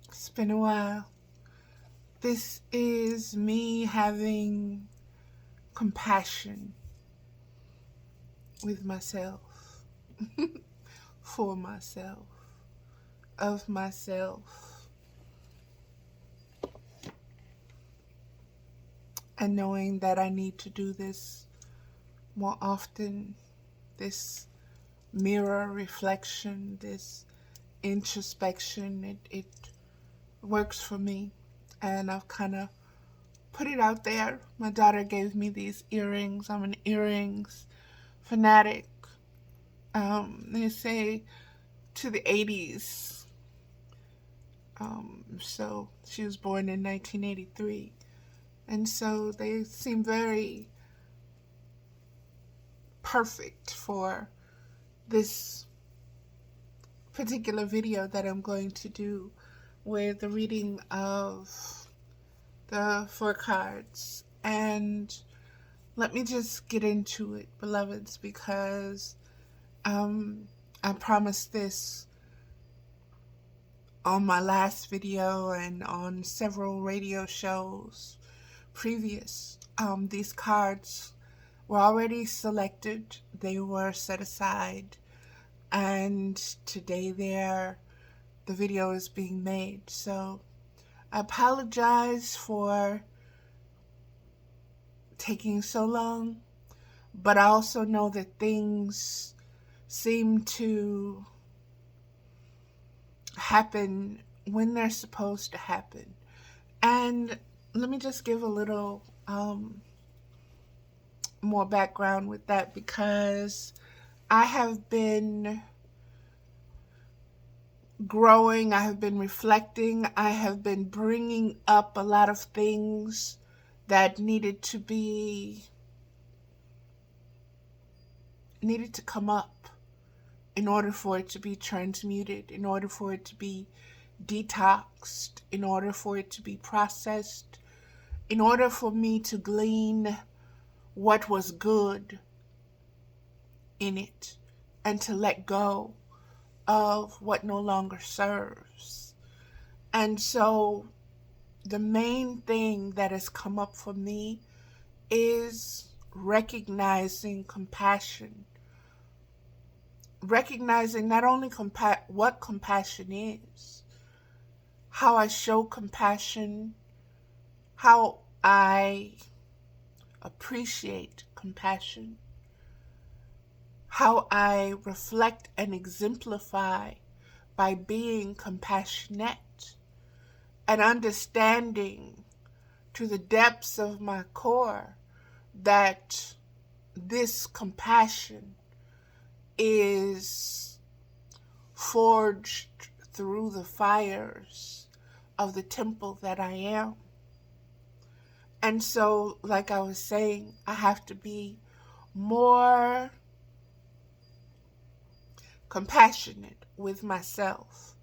It's been a while. This is me having compassion with myself, for myself, of myself, and knowing that I need to do this more often. This mirror reflection, this introspection, it works for me. And I've kind of put it out there. My daughter gave me these earrings. I'm an earrings fanatic. They say to the 80s. So she was born in 1983. And so they seem very perfect for this particular video that I'm going to do with the reading of the 4 cards. And let me just get into it, beloveds, because I promised this on my last video and on several radio shows previous. These cards were already selected, they were set aside, and today the video is being made. So I apologize for taking so long, but I also know that things seem to happen when they're supposed to happen. And let me just give a little more background with that, because I have been growing, I have been reflecting, I have been bringing up a lot of things that needed to come up in order for it to be transmuted, in order for it to be detoxed, in order for it to be processed, in order for me to glean what was good in it and to let go of what no longer serves. And so the main thing that has come up for me is recognizing compassion. Recognizing not only what compassion is, how I show compassion, how I appreciate compassion, how I reflect and exemplify by being compassionate, and understanding to the depths of my core that this compassion is forged through the fires of the temple that I am. And so, like I was saying, I have to be more compassionate with myself,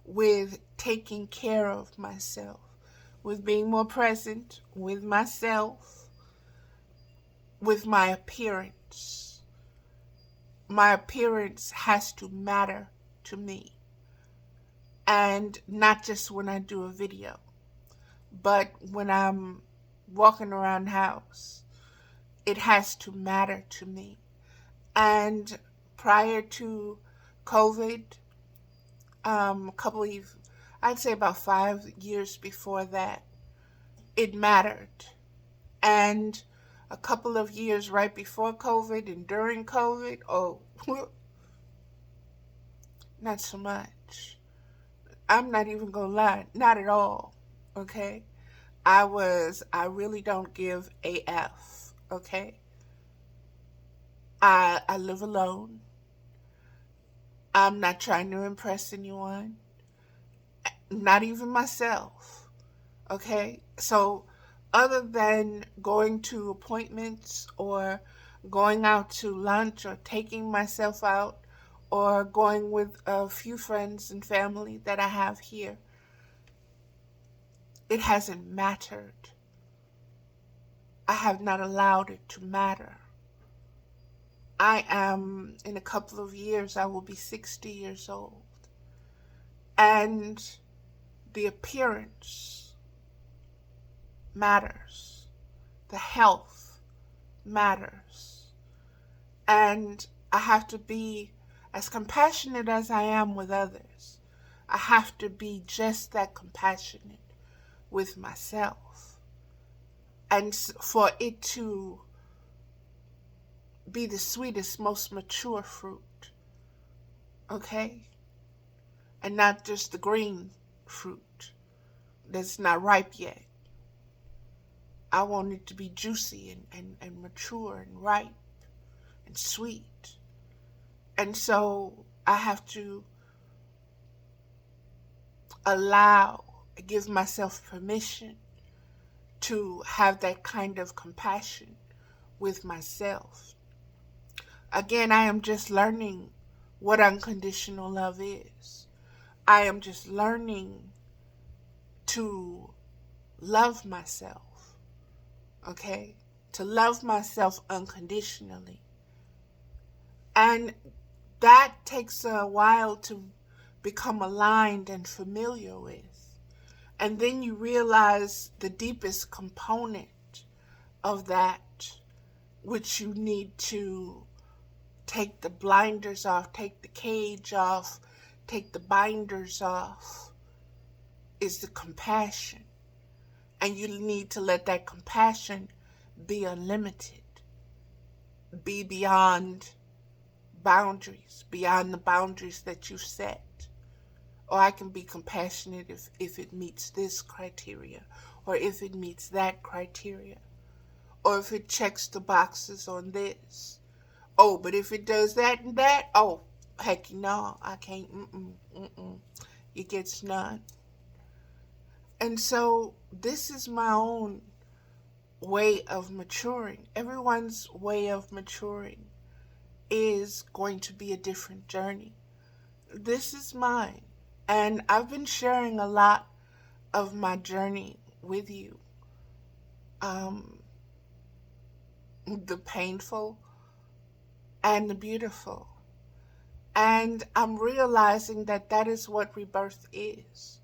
with taking care of myself, with being more present with myself, with my appearance. My appearance has to matter to me. And not just when I do a video, but when I'm walking around the house, it has to matter to me. And prior to COVID, I'd say about 5 years before that, it mattered. And a couple of years right before COVID and during COVID, not so much. I'm not even gonna lie, not at all, okay? I really don't give a F, okay? I live alone. I'm not trying to impress anyone, not even myself, okay? So other than going to appointments or going out to lunch or taking myself out or going with a few friends and family that I have here, it hasn't mattered. I have not allowed it to matter. I am, in a couple of years, I will be 60 years old. And the appearance matters. The health matters. And I have to be as compassionate as I am with others. I have to be just that compassionate with myself. And for it to be the sweetest, most mature fruit, okay? And not just the green fruit that's not ripe yet. I want it to be juicy and mature and ripe and sweet. And so I have to give myself permission to have that kind of compassion with myself. Again, I am just learning what unconditional love is. I am just learning to love myself, okay? To love myself unconditionally. And that takes a while to become aligned and familiar with. And then you realize the deepest component of that, which you need to take the blinders off, take the cage off, take the binders off, is the compassion. And you need to let that compassion be unlimited, be beyond boundaries, beyond the boundaries that you've set. Or I can be compassionate if it meets this criteria, or if it meets that criteria, or if it checks the boxes on this. Oh, but if it does that and that, oh, heck no, I can't, it gets none. And so this is my own way of maturing. Everyone's way of maturing is going to be a different journey. This is mine. And I've been sharing a lot of my journey with you. The painful and the beautiful. And I'm realizing that that is what rebirth is.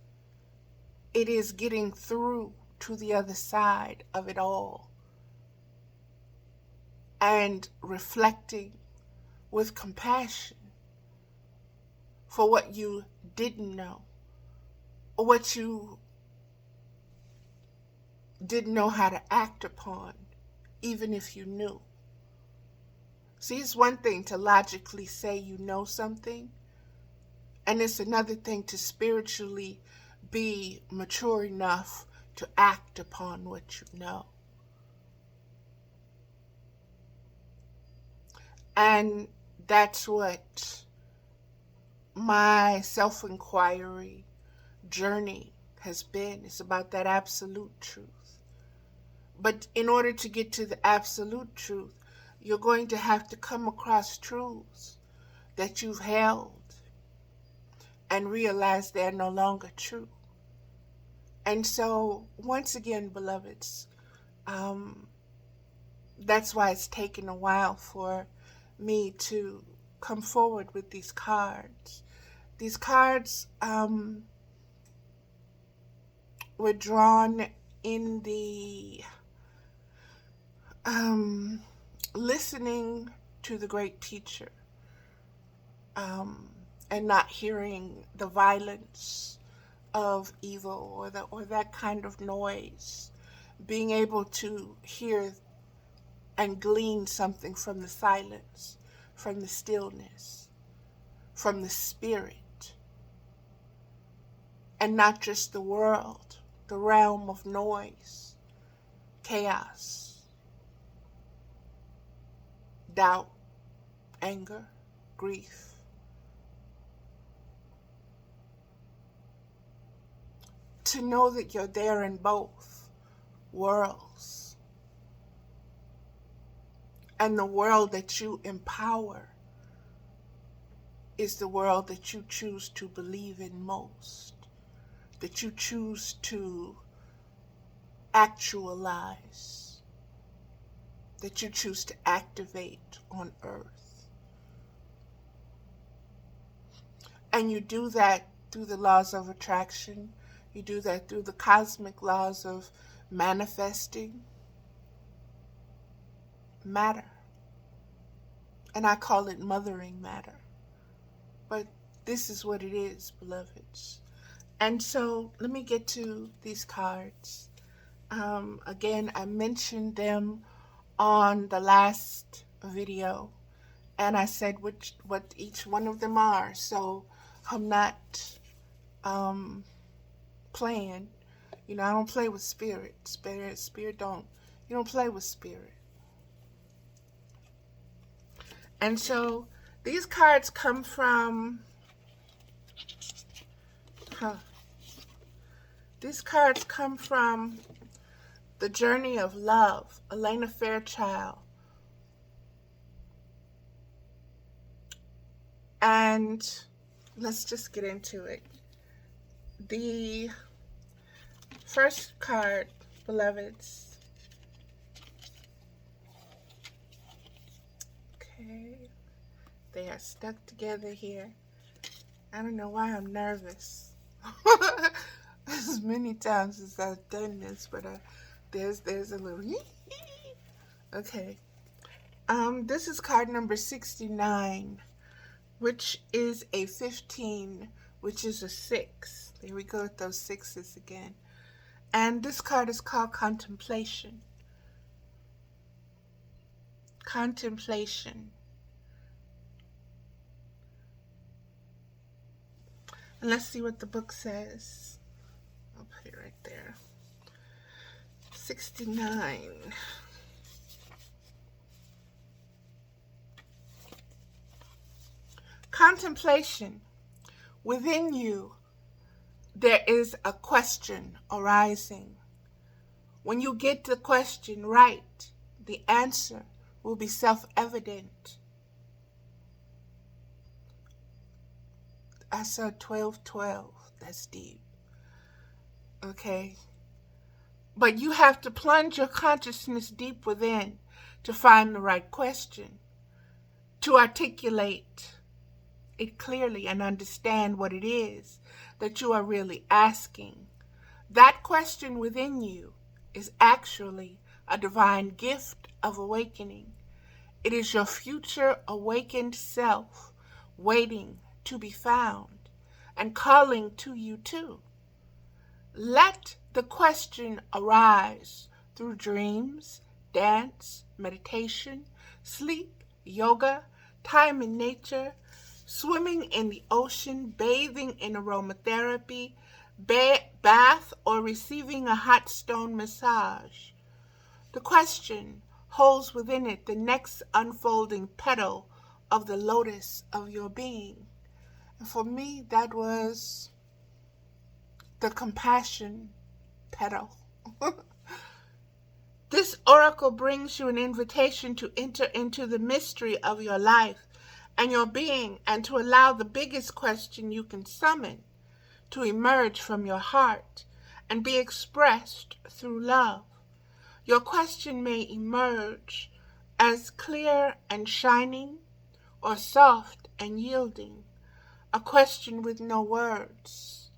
It is getting through to the other side of it all and reflecting with compassion for what you didn't know, or what you didn't know how to act upon, even if you knew. See, it's one thing to logically say you know something, and it's another thing to spiritually be mature enough to act upon what you know. And that's what my self-inquiry journey has been. It's about that absolute truth. But in order to get to the absolute truth, you're going to have to come across truths that you've held and realize they're no longer true. And so, once again, beloveds, that's why it's taken a while for me to come forward with these cards. These cards were drawn in the listening to the great teacher and not hearing the violence of evil or that kind of noise, being able to hear and glean something from the silence, from the stillness, from the spirit, and not just the world, the realm of noise, chaos, doubt, anger, grief. To know that you're there in both worlds. And the world that you empower is the world that you choose to believe in most, that you choose to actualize, that you choose to activate on earth. And you do that through the laws of attraction. You do that through the cosmic laws of manifesting matter. And I call it mothering matter. But this is what it is, beloveds. And so let me get to these cards. Again, I mentioned them on the last video, and I said what each one of them are. So I'm not playing. You know, I don't play with spirit. Spirit don't. You don't play with spirit. And so these cards come from. These cards come from The Journey of Love, Elena Fairchild. And let's just get into it. The first card, beloveds. Okay. They are stuck together here. I don't know why I'm nervous. There's many times since I've done this, but there's a little okay. This is card number 69, which is a 15, which is a 6. There we go with those 6s again. And this card is called Contemplation. Contemplation. And let's see what the book says. I'll put it right there. 69. Contemplation. Within you, there is a question arising. When you get the question right, the answer will be self-evident. I saw 1212. That's deep. Okay? But you have to plunge your consciousness deep within to find the right question, to articulate it clearly and understand what it is that you are really asking. That question within you is actually a divine gift of awakening. It is your future awakened self waiting to be found and calling to you too. Let the question arise through dreams, dance, meditation, sleep, yoga, time in nature, swimming in the ocean, bathing in aromatherapy, bath, or receiving a hot stone massage. The question holds within it the next unfolding petal of the lotus of your being. And for me, that was the compassion petal. This oracle brings you an invitation to enter into the mystery of your life and your being, and to allow the biggest question you can summon to emerge from your heart and be expressed through love. Your question may emerge as clear and shining, or soft and yielding, a question with no words,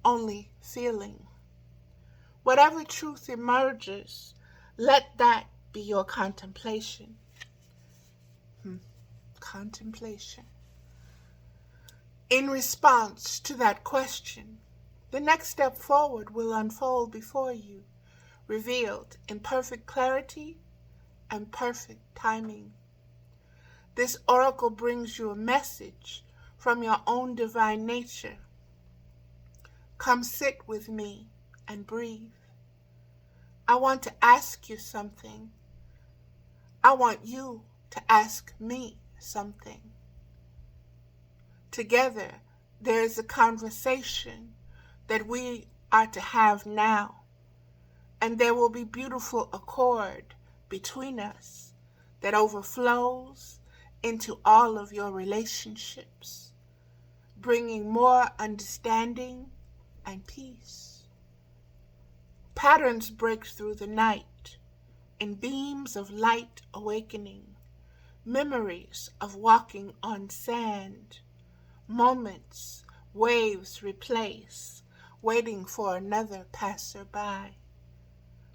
only feeling. Whatever truth emerges, let that be your contemplation. Contemplation. In response to that question, the next step forward will unfold before you, revealed in perfect clarity and perfect timing. This oracle brings you a message from your own divine nature. Come sit with me and breathe. I want to ask you something. I want you to ask me something. Together, there is a conversation that we are to have now, and there will be beautiful accord between us that overflows into all of your relationships, bringing more understanding and peace. Patterns break through the night in beams of light awakening, memories of walking on sand, moments waves replace waiting for another passerby.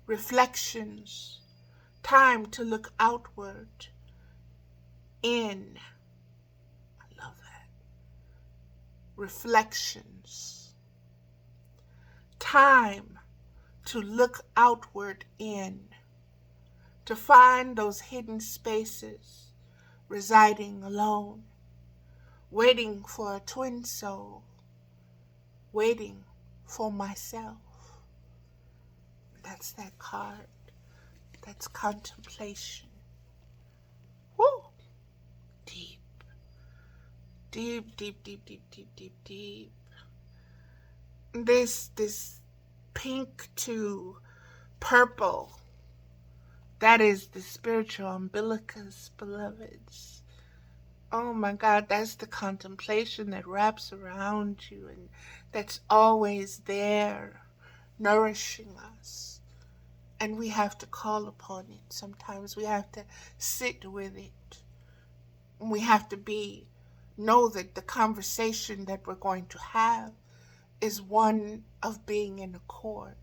Reflections, time to look outward, in. I love that. Reflections, time to look outward in, to find those hidden spaces, residing alone, waiting for a twin soul, waiting for myself. That's that card. That's contemplation. Woo! Deep. Deep, deep, deep, deep, deep, deep, deep. This pink to purple, that is the spiritual umbilicus, beloveds. Oh my God, that's the contemplation that wraps around you and that's always there, nourishing us. And we have to call upon it. Sometimes we have to sit with it. We have to know that the conversation that we're going to have is one of being in accord.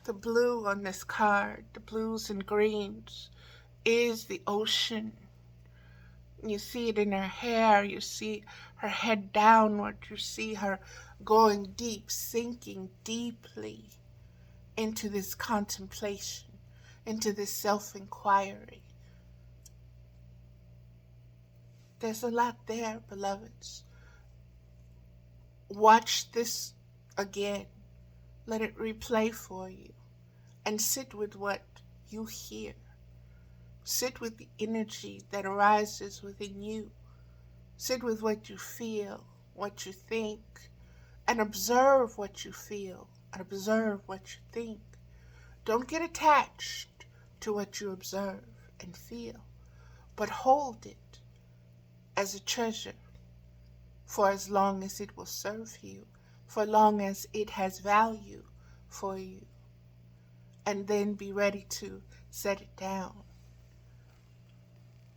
The blue on this card, the blues and greens, is the ocean. You see it in her hair, you see her head downward, you see her going deep, sinking deeply into this contemplation, into this self-inquiry. There's a lot there, beloveds. Watch this again. Let it replay for you. And sit with what you hear. Sit with the energy that arises within you. Sit with what you feel, what you think, and observe what you feel, and observe what you think. Don't get attached to what you observe and feel, but hold it as a treasure for as long as it will serve you, for long as it has value for you, and then be ready to set it down.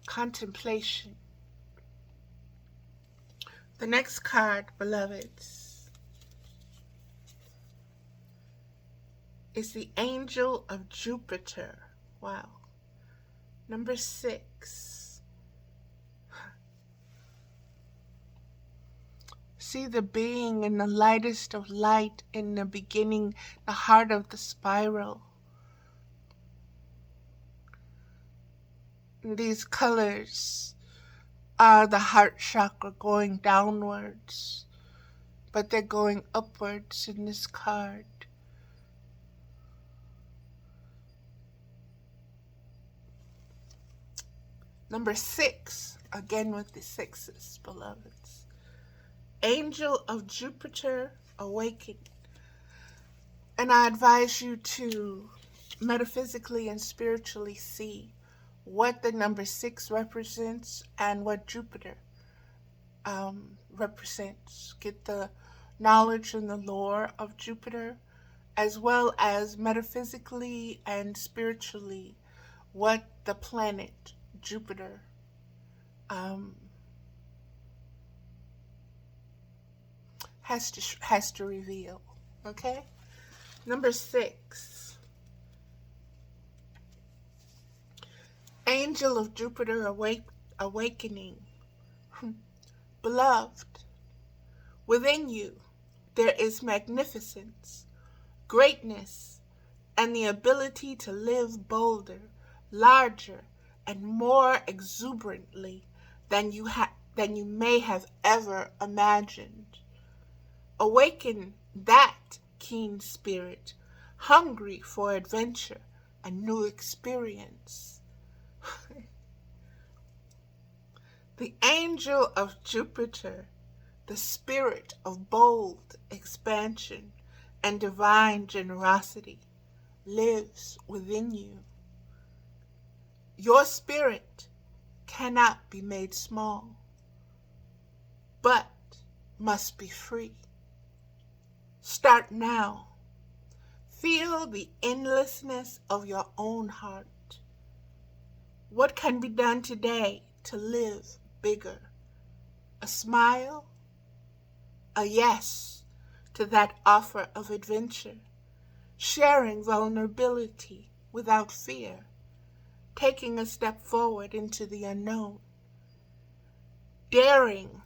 Contemplation. The next card, beloveds, is the Angel of Jupiter. Wow. Number 6. See the being in the lightest of light in the beginning, the heart of the spiral. And these colors are the heart chakra going downwards, but they're going upwards in this card. Number 6, again with the sixes, beloveds. Angel of Jupiter awakened. And I advise you to metaphysically and spiritually see what the number 6 represents and what Jupiter represents. Get the knowledge and the lore of Jupiter, as well as metaphysically and spiritually what the planet Jupiter has to reveal. Okay? Number 6. Angel of Jupiter awakening. Beloved, within you there is magnificence, greatness, and the ability to live bolder, larger, and more exuberantly than you may have ever imagined. Awaken that keen spirit, hungry for adventure and new experience. The Angel of Jupiter, the spirit of bold expansion and divine generosity, lives within you. Your spirit cannot be made small, but must be free. Start now. Feel the endlessness of your own heart. What can be done today to live bigger, a smile, a yes to that offer of adventure, sharing vulnerability without fear, taking a step forward into the unknown, daring,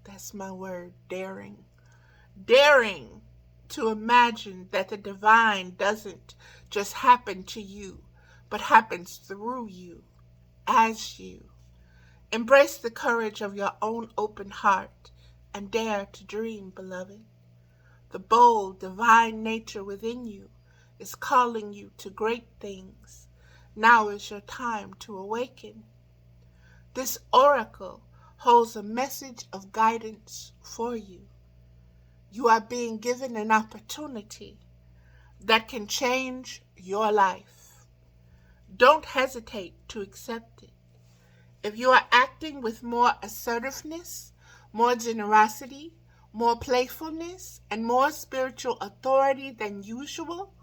that's my word, daring to imagine that the divine doesn't just happen to you, but happens through you, as you. Embrace the courage of your own open heart and dare to dream, beloved. The bold, divine nature within you is calling you to great things. Now is your time to awaken. This oracle holds a message of guidance for you. You are being given an opportunity that can change your life. Don't hesitate to accept it. If you are acting with more assertiveness, more generosity, more playfulness, and more spiritual authority than usual,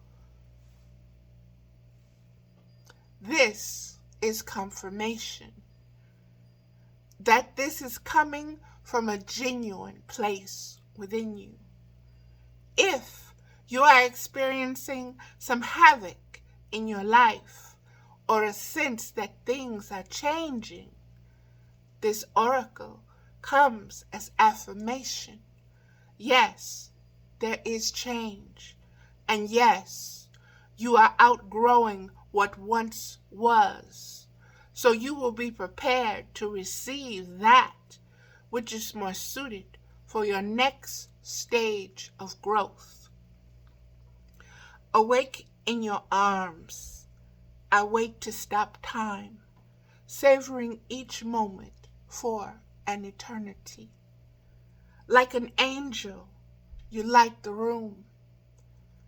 this is confirmation that this is coming from a genuine place within you. If you are experiencing some havoc in your life or a sense that things are changing, this oracle comes as affirmation. Yes, there is change. And yes, you are outgrowing what once was. So you will be prepared to receive that which is more suited for your next stage of growth. Awake in your arms. I wait to stop time, savoring each moment for an eternity. Like an angel, you light the room,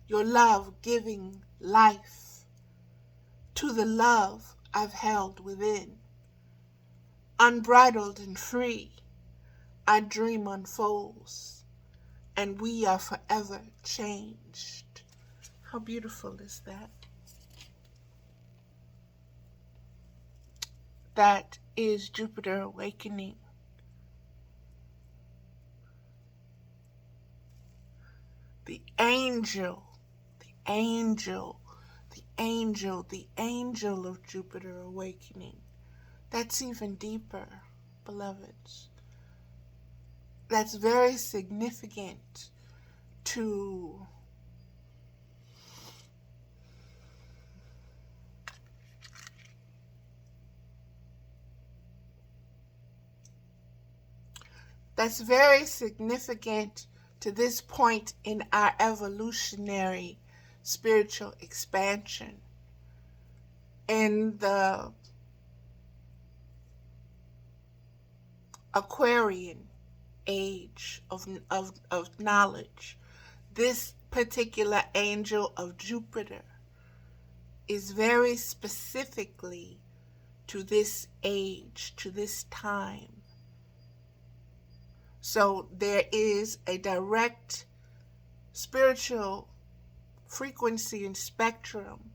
your love giving life to the love I've held within. Unbridled and free, our dream unfolds, and we are forever changed. How beautiful is that? That is Jupiter awakening. The angel of Jupiter awakening. That's even deeper, beloveds. That's very significant to this point in our evolutionary spiritual expansion. In the Aquarian age of knowledge, this particular angel of Jupiter is very specifically to this age, to this time. So there is a direct spiritual frequency and spectrum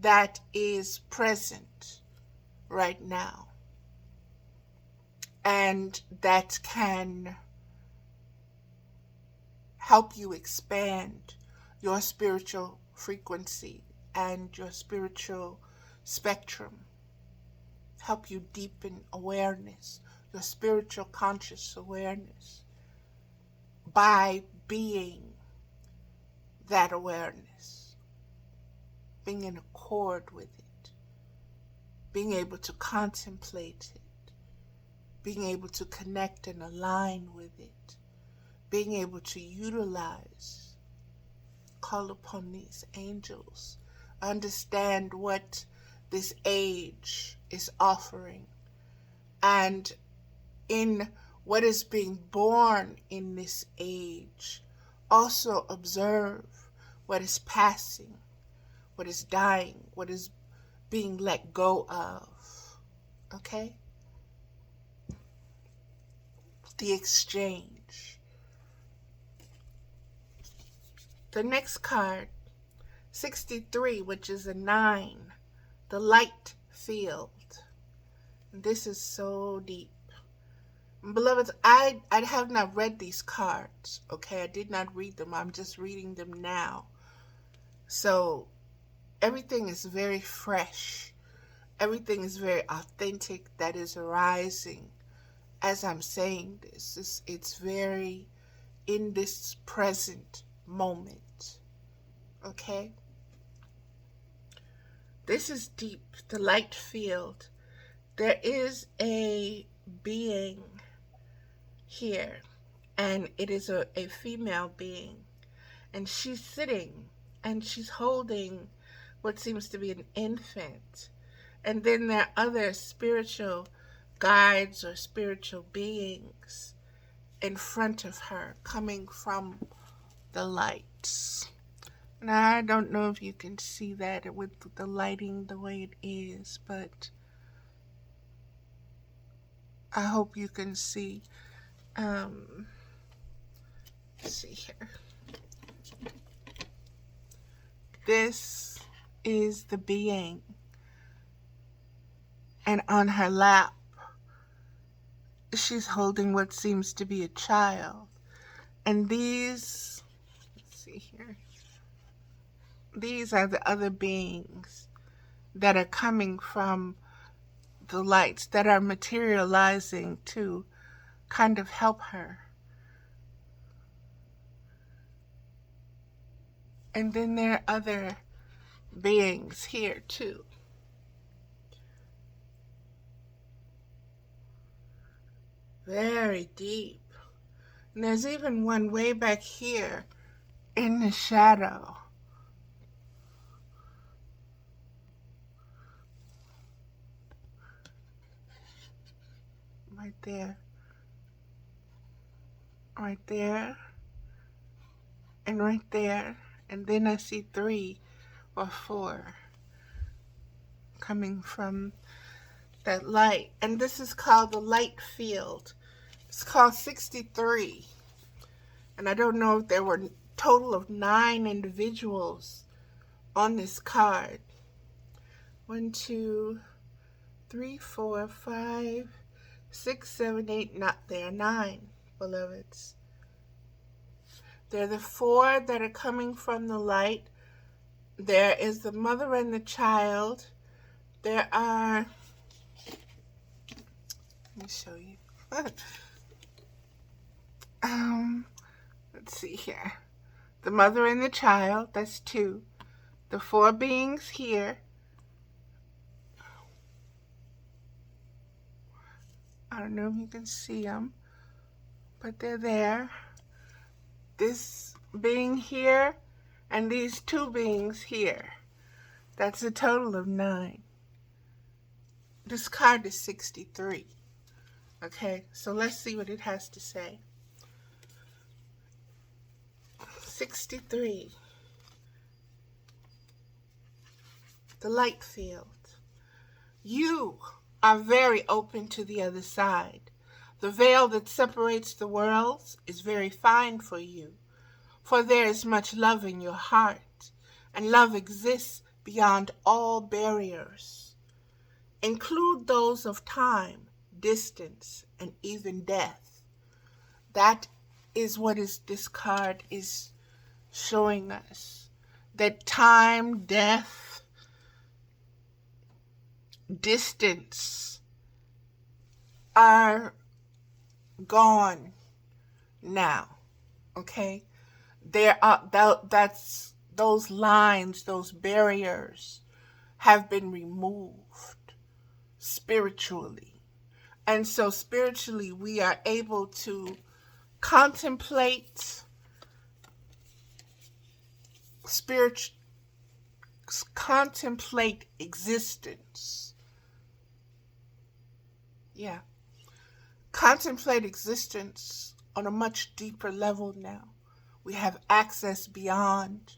that is present right now, and that can help you expand your spiritual frequency and your spiritual spectrum, help you deepen awareness, your spiritual conscious awareness, by being that awareness, being in accord with it, being able to contemplate it, being able to connect and align with it, being able to utilize, call upon these angels, understand what this age is offering, and in what is being born in this age, also observe what is passing, what is dying, what is being let go of. Okay? The exchange. The next card, 63, which is a 9, the light field. This is so deep. Beloveds, I have not read these cards, okay? I did not read them. I'm just reading them now. So everything is very fresh. Everything is very authentic that is arising as I'm saying this. It's very in this present moment, okay? This is deep, the light field. There is a being here, and it is a female being, and she's sitting and she's holding what seems to be an infant. And then there are other spiritual guides or spiritual beings in front of her coming from the lights. Now, I don't know if you can see that with the lighting the way it is, but I hope you can see. Let's see here. This is the being, and on her lap, she's holding what seems to be a child. And these, let's see here, these are the other beings that are coming from the lights, that are materializing to kind of help her. And then there are other beings here too. Very deep. And there's even one way back here in the shadow. Right there. Right there. And right there. And then I see 3 or 4 coming from that light. And this is called the light field. It's called 63. And I don't know if there were a total of 9 individuals on this card. 1, 2, 3, 4, 5, 6, 7, 8. Not there. 9, beloveds. There are the 4 that are coming from the light. There is the mother and the child. There are, let me show you. Let's see here. The mother and the child, that's 2. The 4 beings here. I don't know if you can see them, but they're there. This being here and these 2 beings here. That's a total of 9. This card is 63. Okay, so let's see what it has to say. 63. The light field. You are very open to the other side. The veil that separates the worlds is very fine for you, for there is much love in your heart, and love exists beyond all barriers. Include those of time, distance, and even death. That is what this card is showing us. That time, death, distance are gone now. Okay? There are that's those lines, those barriers have been removed spiritually. And so spiritually we are able to contemplate contemplate existence. Yeah. Contemplate existence on a much deeper level now. We have access beyond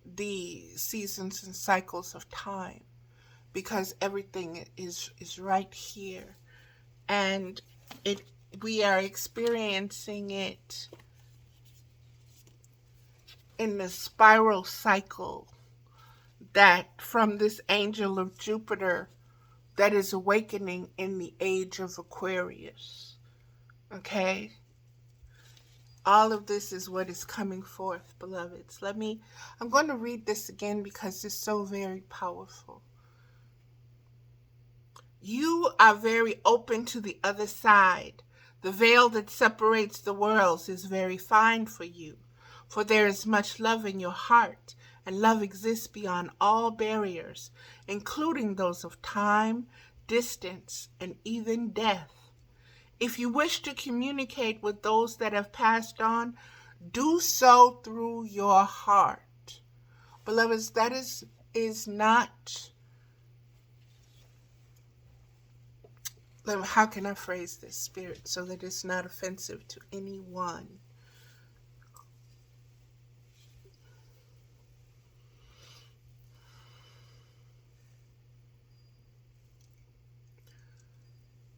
the seasons and cycles of time because everything is right here. And we are experiencing it in the spiral cycle that from this angel of Jupiter that is awakening in the age of Aquarius. Okay? All of this is what is coming forth, beloveds. I'm going to read this again because it's so very powerful. You are very open to the other side. The veil that separates the worlds is very fine for you, for there is much love in your heart, and love exists beyond all barriers, including those of time, distance, and even death. If you wish to communicate with those that have passed on, do so through your heart. Beloveds, that is not, how can I phrase this, Spirit, so that it's not offensive to anyone?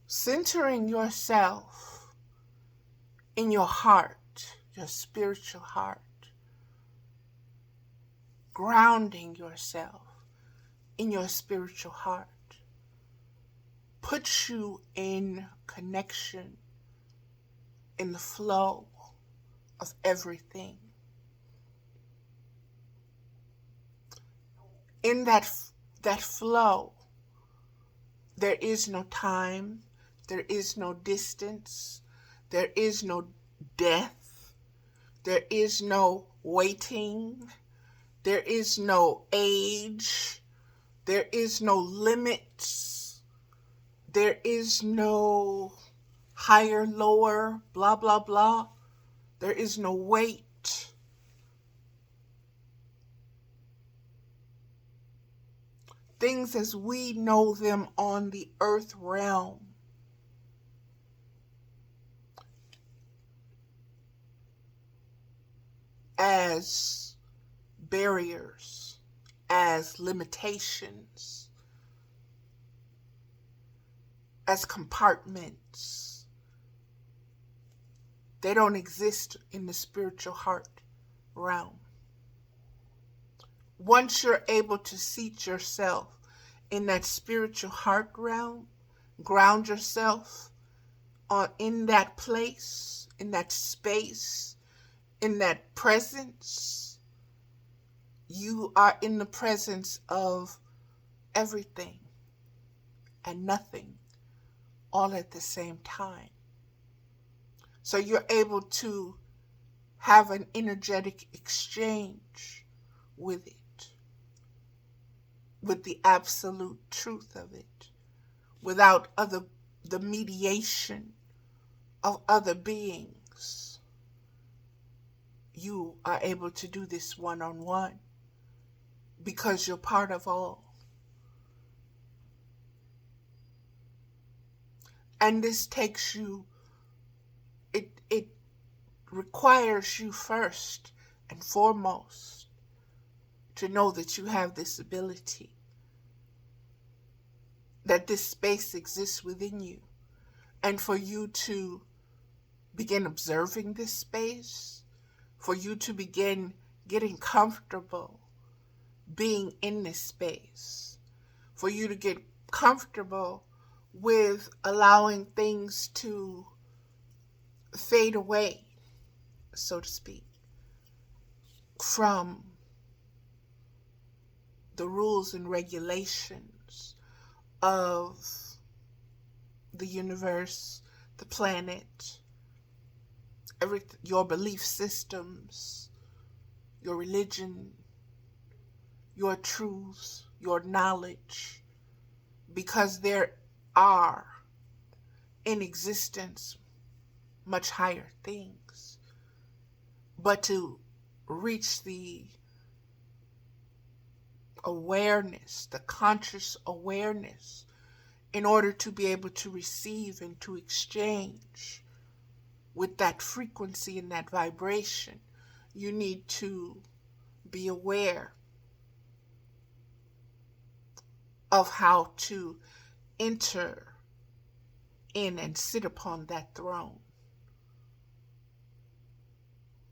Centering yourself in your heart, your spiritual heart, grounding yourself in your spiritual heart, puts you in connection, in the flow of everything. In that flow, there is no time, there is no distance, there is no death, there is no waiting, there is no age, there is no limits, there is no higher, lower, blah, blah, blah. There is no weight. Things as we know them on the earth realm as barriers, as limitations, as compartments. They don't exist in the spiritual heart realm. Once you're able to seat yourself in that spiritual heart realm, ground yourself in that place, in that space, in that presence, you are in the presence of everything and nothing all at the same time. So you're able to have an energetic exchange with it, with the absolute truth of it, without the mediation of other beings. You are able to do this one-on-one because you're part of all. And this takes you, it requires you first and foremost to know that you have this ability, that this space exists within you, and for you to begin observing this space, for you to begin getting comfortable being in this space, for you to get comfortable with allowing things to fade away, so to speak, from the rules and regulations of the universe, the planet, your belief systems, your religion, your truths, your knowledge, because there are in existence much higher things. But to reach the awareness, the conscious awareness, in order to be able to receive and to exchange with that frequency and that vibration, you need to be aware of how to enter in and sit upon that throne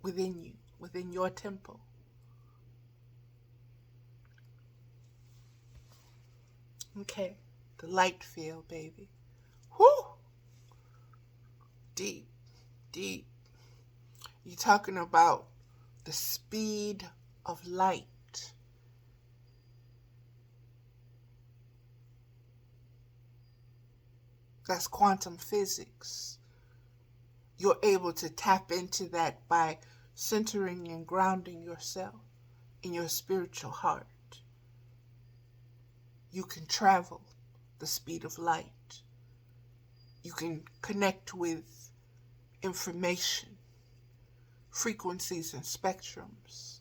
within you, within your temple. Okay, the light field, baby. Whoo! Deep. deep. You're talking about the speed of light. That's quantum physics. You're able to tap into that by centering and grounding yourself in your spiritual heart. You can travel the speed of light. You can connect with information, frequencies, and spectrums.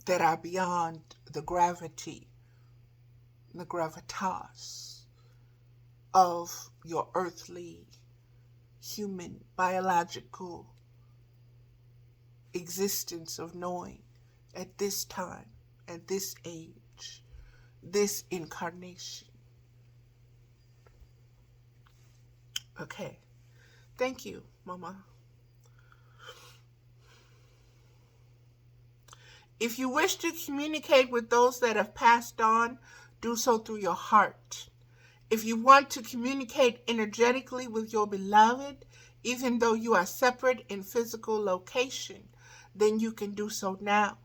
That are beyond the gravity, the gravitas of your earthly, human, biological existence of knowing at this time, at this age, this incarnation. Okay. Thank you, Mama. If you wish to communicate with those that have passed on, do so through your heart. If you want to communicate energetically with your beloved, even though you are separate in physical location, then you can do so now.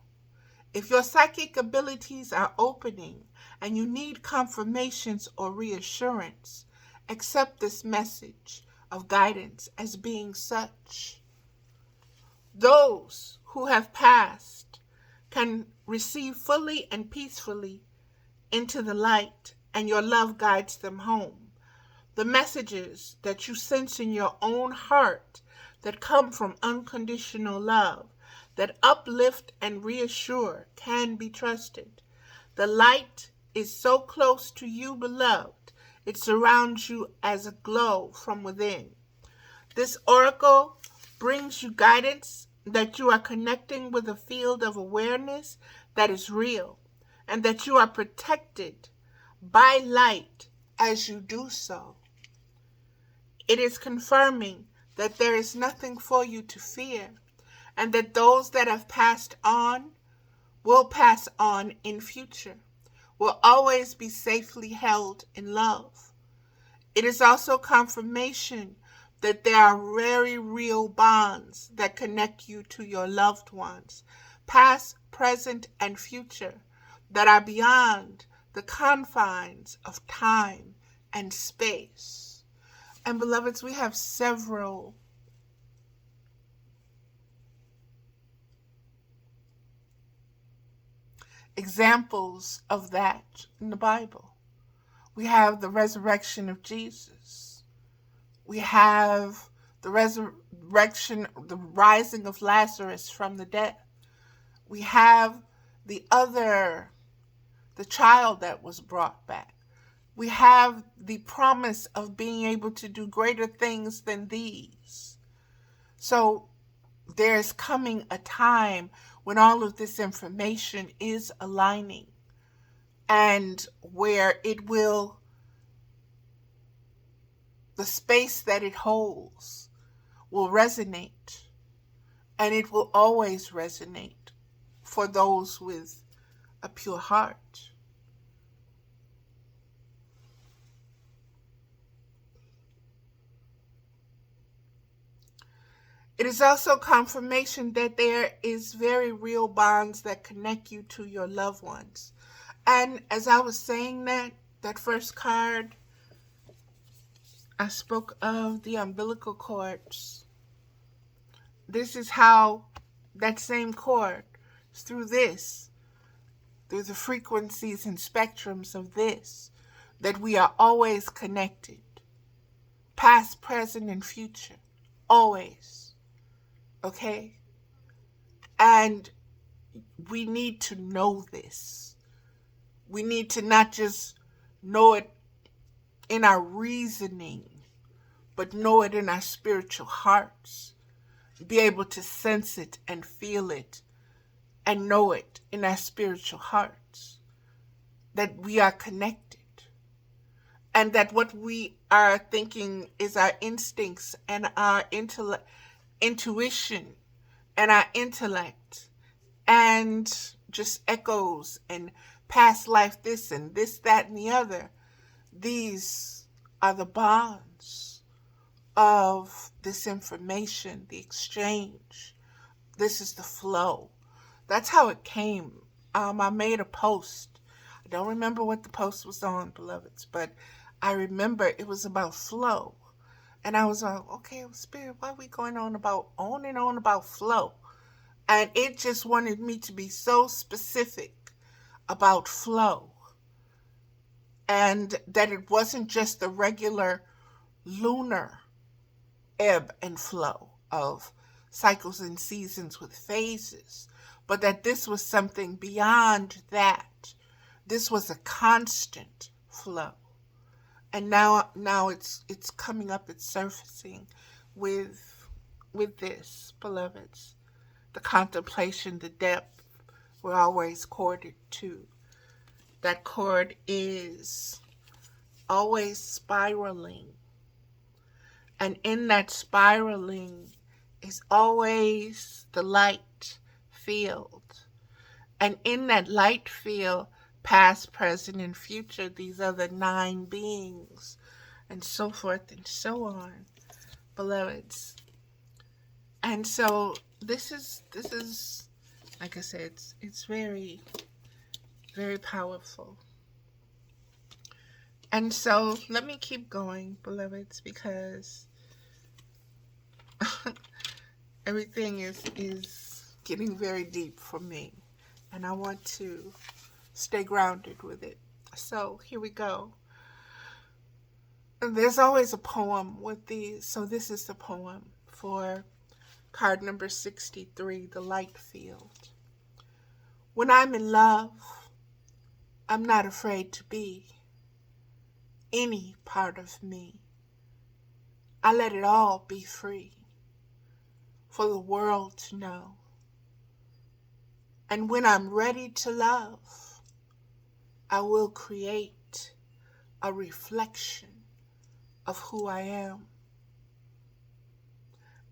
If your psychic abilities are opening and you need confirmations or reassurance, accept this message of guidance as being such. Those who have passed can receive fully and peacefully into the light, and your love guides them home. The messages that you sense in your own heart that come from unconditional love, that uplift and reassure, can be trusted. The light is so close to you, beloved, it surrounds you as a glow from within. This oracle brings you guidance that you are connecting with a field of awareness that is real, and that you are protected by light as you do so. It is confirming that there is nothing for you to fear, and that those that have passed on will pass on in future, will always be safely held in love. It is also confirmation that there are very real bonds that connect you to your loved ones, past, present, and future, that are beyond the confines of time and space. And beloveds, we have several examples of that in the Bible. We have the resurrection of Jesus. We have the resurrection, the rising of Lazarus from the dead. We have the child that was brought back. We have the promise of being able to do greater things than these. So there's coming a time when all of this information is aligning, and where the space that it holds will resonate, and it will always resonate for those with a pure heart. It is also confirmation that there is very real bonds that connect you to your loved ones. And as I was saying that first card, I spoke of the umbilical cords. This is how that same cord, through the frequencies and spectrums of this, that we are always connected. Past, present, and future. Always. Okay? And we need to know this. We need to not just know it in our reasoning, but know it in our spiritual hearts. Be able to sense it and feel it and know it in our spiritual hearts. That we are connected. And that what we are thinking is our instincts and our intuition and our intellect, and just echoes and past life this and this, that, and the other, These are the bonds of this information, the exchange. This is the flow. That's how it came. I made a post. I don't remember what the post was on, beloveds, but I remember it was about flow. And I was like, okay, Spirit, why are we going on and on about flow? And it just wanted me to be so specific about flow. And that it wasn't just the regular lunar ebb and flow of cycles and seasons with phases, but that this was something beyond that. This was a constant flow. And now it's coming up, it's surfacing with this, beloveds. The contemplation, the depth, we're always corded to. That cord is always spiraling. And in that spiraling is always the light field. And in that light field, past, present, and future, these other 9 beings, and so forth and so on, beloveds. And so this is like I said, it's very, very powerful. And so let me keep going, beloveds, because everything is getting very deep for me, and I want to stay grounded with it. So here we go. There's always a poem with these, so this is the poem for card number 63, the light field. When I'm in love, I'm not afraid to be any part of me. I let it all be free for the world to know. And when I'm ready to love, I will create a reflection of who I am.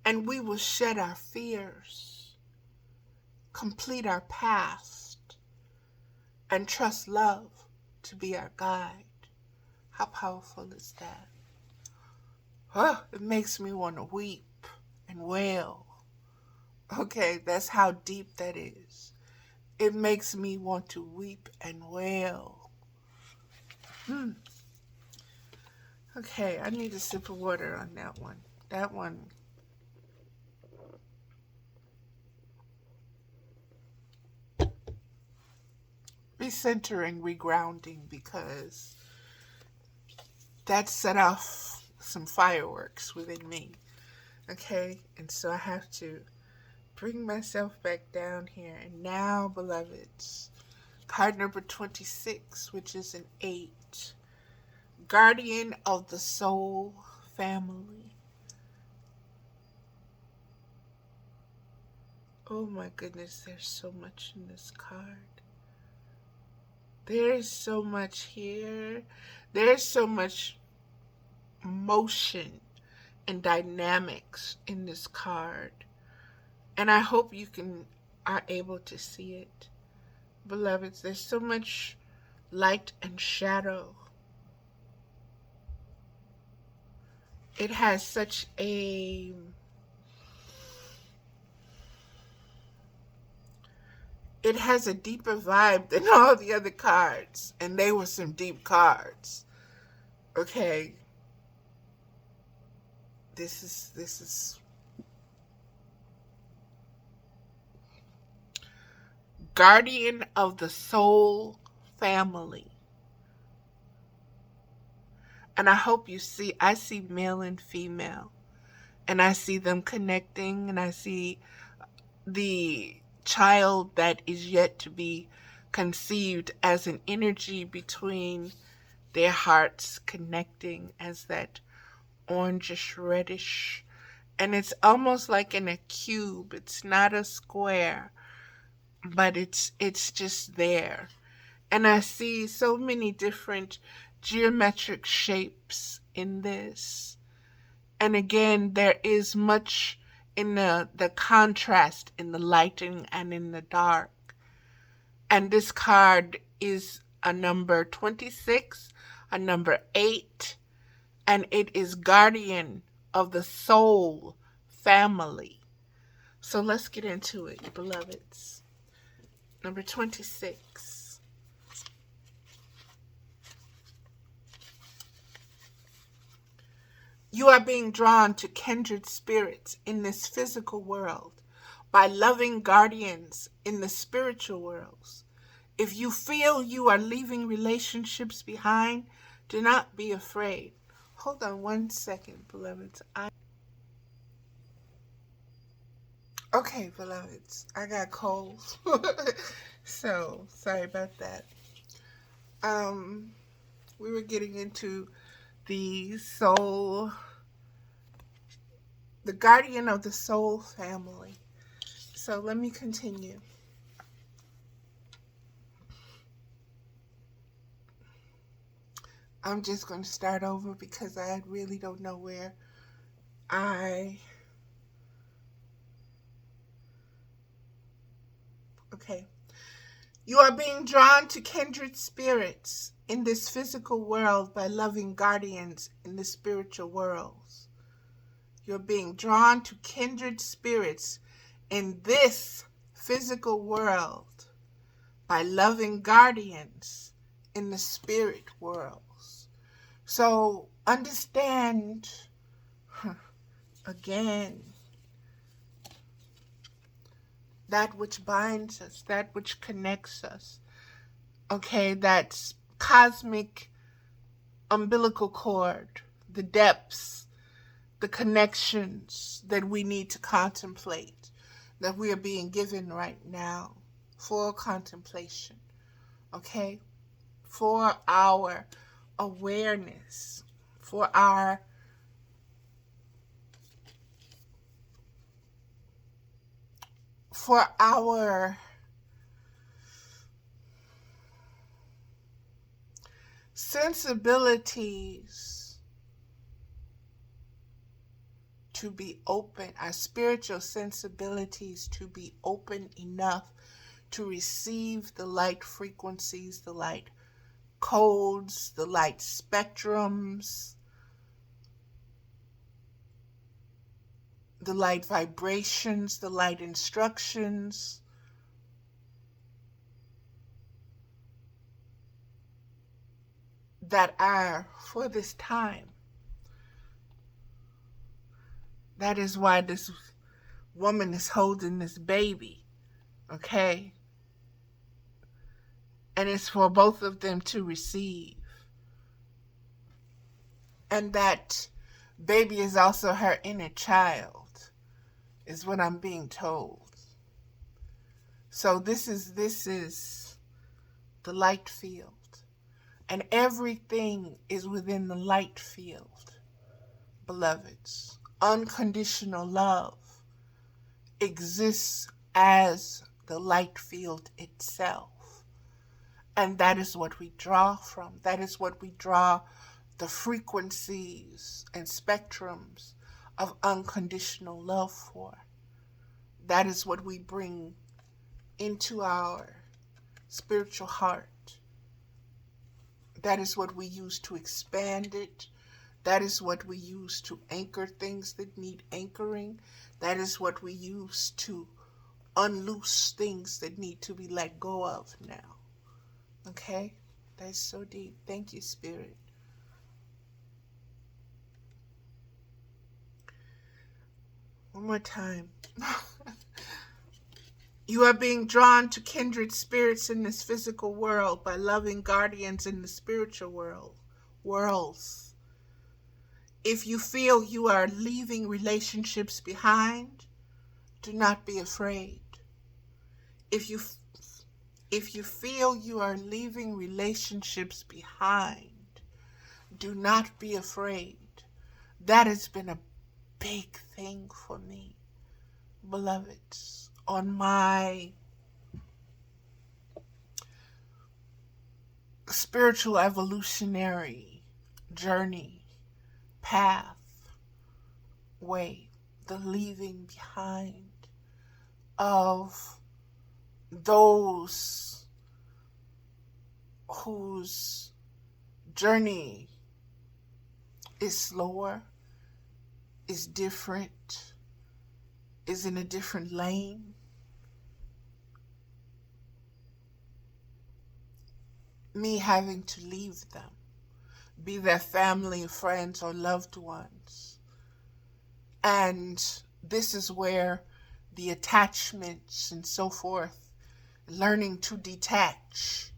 And we will shed our fears, complete our past, and trust love to be our guide. How powerful is that? It makes me want to weep and wail. Okay, that's how deep that is. It makes me want to weep and wail. Okay, I need a sip of water on that one. That one. Recentering, regrounding, because that set off some fireworks within me. Okay, and so I have to bring myself back down here. And now, beloveds, card number 26, which is an 8. Guardian of the soul family. Oh my goodness, there's so much in this card. There's so much here. There's so much motion and dynamics in this card. And I hope you are able to see it. Beloveds, there's so much light and shadow. It has such a deeper vibe than all the other cards. And they were some deep cards. Okay. This is Guardian of the soul family. And I hope you see, I see male and female. And I see them connecting, and I see the child that is yet to be conceived as an energy between their hearts connecting as that orangish reddish. And it's almost like in a cube. It's not a square, but it's just there. And I see so many different geometric shapes in this. And again, there is much in the contrast in the lighting and in the dark. And this card is a number 26. a number 8, and it is guardian of the soul family. So let's get into it, beloveds. Number 26. You are being drawn to kindred spirits in this physical world by loving guardians in the spiritual worlds. If you feel you are leaving relationships behind, do not be afraid. Hold on one second, beloveds. Okay, beloveds, I got cold. So, sorry about that. We were getting into the soul, the guardian of the soul family. So let me continue. I'm just going to start over because I really don't know where Okay. You are being drawn to kindred spirits in this physical world by loving guardians in the spiritual worlds. You're being drawn to kindred spirits in this physical world by loving guardians in the spirit worlds. So understand, again, that which binds us, that which connects us. Okay, that's cosmic umbilical cord, the depths, the connections that we need to contemplate, that we are being given right now for contemplation, okay? For our awareness, for our sensibilities to be open, our spiritual sensibilities to be open enough to receive the light frequencies, the light codes, the light spectrums, the light vibrations, the light instructions, that are for this time. That is why this woman is holding this baby, okay? And it's for both of them to receive. And that baby is also her inner child, is what I'm being told. So this is the light field. And everything is within the light field, beloveds. Unconditional love exists as the light field itself. And that is what we draw from. That is what we draw the frequencies and spectrums of unconditional love for. That is what we bring into our spiritual heart. That is what we use to expand it. That is what we use to anchor things that need anchoring. That is what we use to unloose things that need to be let go of now. Okay? That's so deep. Thank you, Spirit. One more time. You are being drawn to kindred spirits in this physical world by loving guardians in the spiritual worlds. If you feel you are leaving relationships behind, do not be afraid. If you feel you are leaving relationships behind, do not be afraid. That has been a big thing for me, beloveds, on my spiritual evolutionary journey, path, way, the leaving behind of those whose journey is slower, is different, is in a different lane. Me having to leave them, be their family, friends, or loved ones. And this is where the attachments and so forth, learning to detach,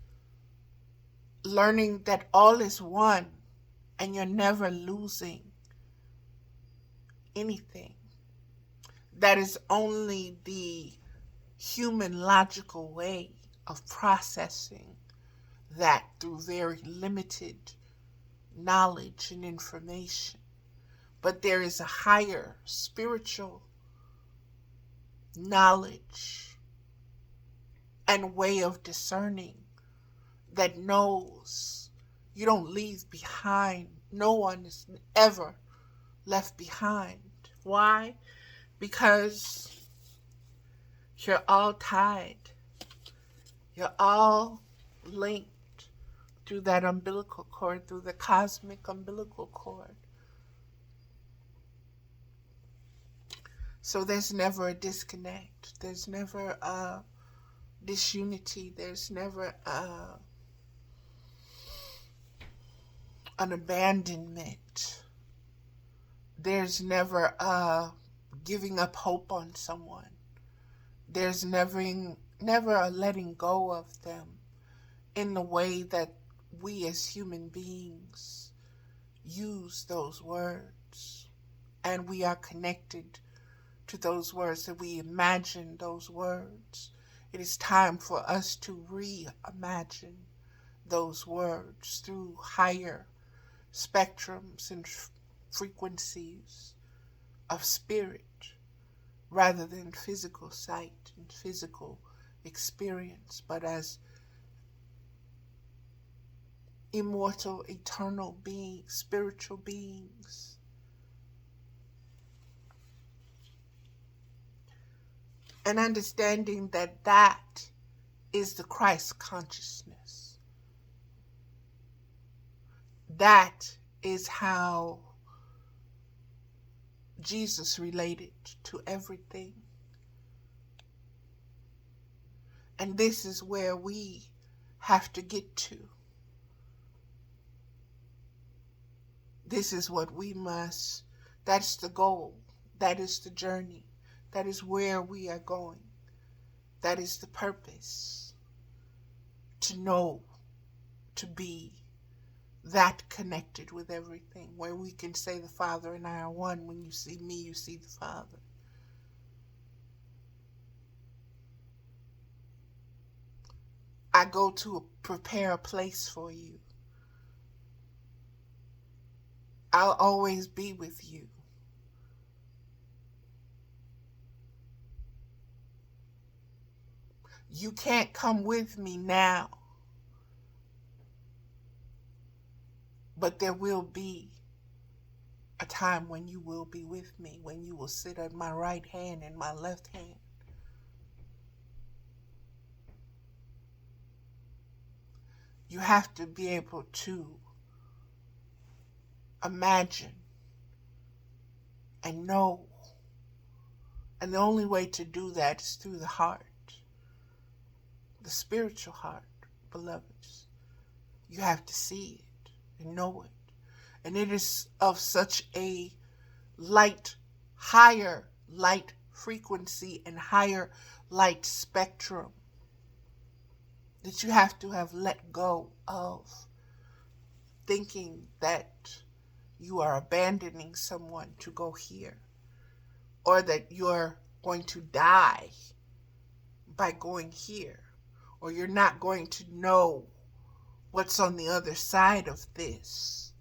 learning that all is one and you're never losing anything. That is only the human logical way of processing that through very limited knowledge and information. But there is a higher spiritual knowledge and way of discerning that knows you don't leave behind. No one is ever left behind. Why? Because you're all tied. You're all linked through that umbilical cord, through the cosmic umbilical cord. So there's never a disconnect. There's never a disunity. There's never an abandonment. There's never a giving up hope on someone. There's never a letting go of them in the way that we as human beings use those words. And we are connected to those words, that we imagine those words. It is time for us to reimagine those words through higher spectrums and frequencies of spirit rather than physical sight and physical experience, but as immortal, eternal beings, spiritual beings. And understanding that that is the Christ consciousness. That is how Jesus related to everything. And this is where we have to get to. This is what we must, that's the goal. That is the journey. That is where we are going. That is the purpose. To know, to be that connected with everything, where we can say the Father and I are one. When you see me, you see the Father. I go to prepare a place for you. I'll always be with you. You can't come with me now, but there will be a time when you will be with me, when you will sit at my right hand and my left hand. You have to be able to imagine and know. And the only way to do that is through the heart, the spiritual heart, beloveds. You have to see it and know it. And it is of such a higher light frequency and higher light spectrum that you have to have let go of thinking that you are abandoning someone to go here, or that you're going to die by going here, or you're not going to know what's on the other side of this.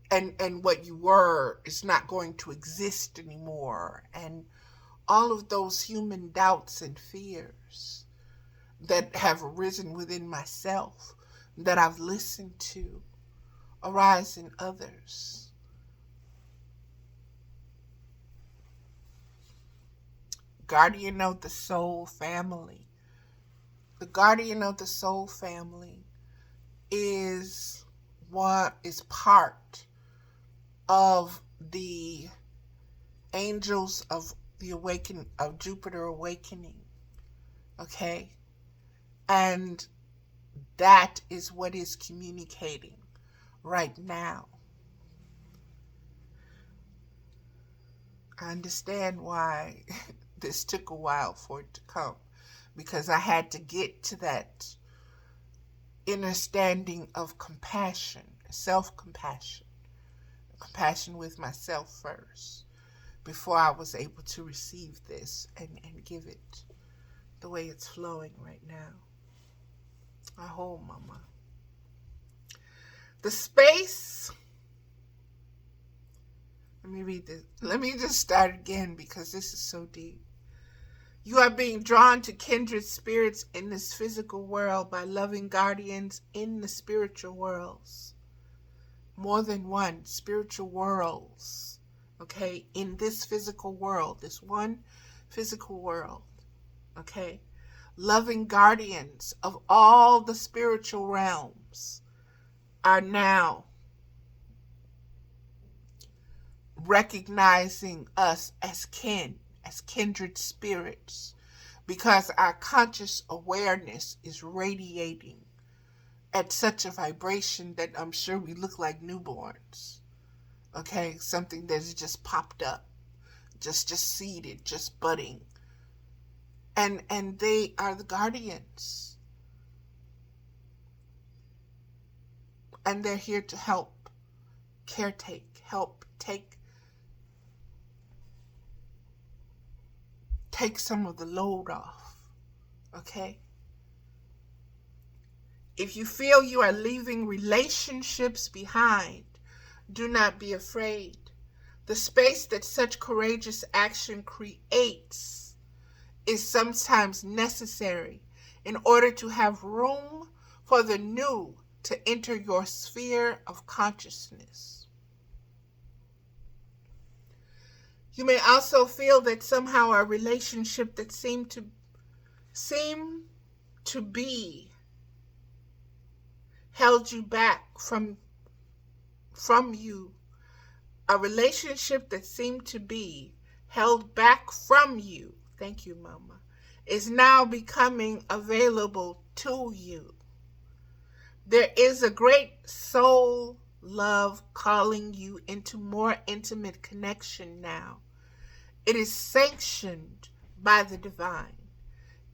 And what you were is not going to exist anymore. And all of those human doubts and fears that have arisen within myself, that I've listened to, arise in others. Guardian of the soul family. The guardian of the soul family is what is part of the angels of the awakening of Jupiter awakening. Okay? And that is what is communicating right now. I understand why this took a while for it to come, because I had to get to that understanding of compassion, self-compassion, compassion with myself first, before I was able to receive this and give it the way it's flowing right now. I hold, Mama. The space. Let me read this. Let me just start again because this is so deep. You are being drawn to kindred spirits in this physical world by loving guardians in the spiritual worlds. More than one spiritual worlds. Okay, in this physical world, this one physical world. Okay, loving guardians of all the spiritual realms are now recognizing us as kin, as kindred spirits, because our conscious awareness is radiating at such a vibration that I'm sure we look like newborns. Okay, something that's just popped up, just seeded, just budding. And they are the guardians. And they're here to help, caretake, help take some of the load off. Okay? If you feel you are leaving relationships behind, do not be afraid. The space that such courageous action creates is sometimes necessary in order to have room for the new to enter your sphere of consciousness. You may also feel that somehow a relationship that seemed to be held you back from you. A relationship that seemed to be held back from you, thank you, Mama, is now becoming available to you. There is a great soul love calling you into more intimate connection now. It is sanctioned by the divine.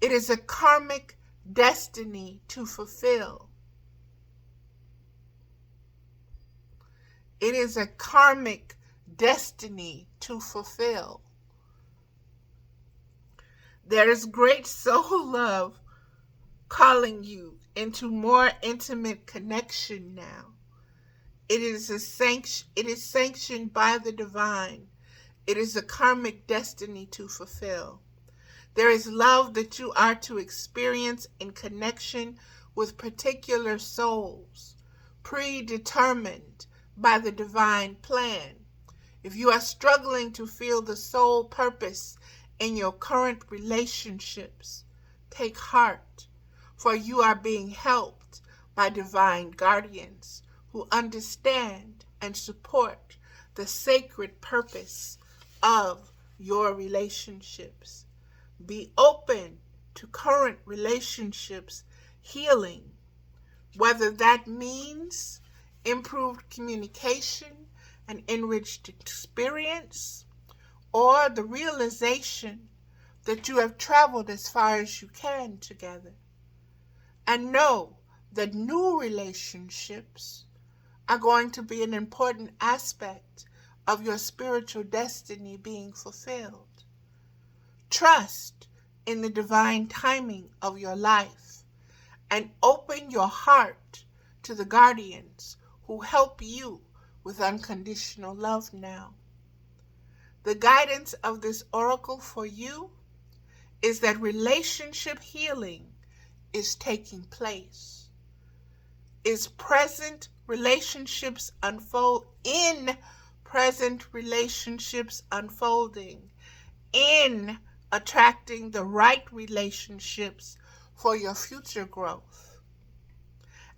It is a karmic destiny to fulfill. It is a karmic destiny to fulfill. There is great soul love calling you into more intimate connection now. It is sanctioned by the divine. It is a karmic destiny to fulfill. There is love that you are to experience in connection with particular souls, predetermined by the divine plan. If you are struggling to feel the soul purpose in your current relationships, take heart, for you are being helped by divine guardians who understand and support the sacred purpose of your relationships. Be open to current relationships healing, whether that means improved communication and enriched experience, or the realization that you have traveled as far as you can together. And know that new relationships are going to be an important aspect of your spiritual destiny being fulfilled. Trust in the divine timing of your life and open your heart to the guardians who help you with unconditional love now. The guidance of this oracle for you is that relationship healing is taking place. Is present relationships unfolding in attracting the right relationships for your future growth.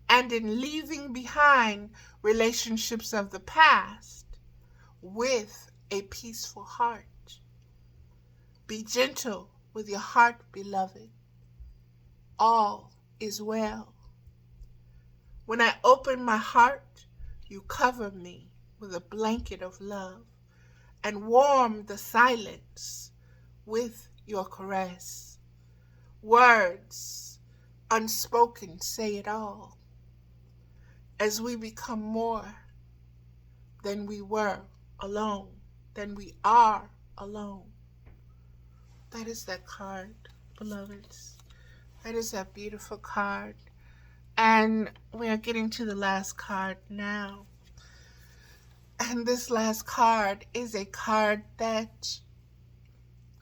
and in leaving behind relationships of the past with a peaceful heart. Be gentle with your heart, beloved. All is well. When I open my heart, you cover me with a blanket of love and warm the silence with your caress. Words unspoken say it all. As we become more than we were alone, than we are alone. That is that card, beloveds. That is that beautiful card. And we are getting to the last card now. And this last card is a card that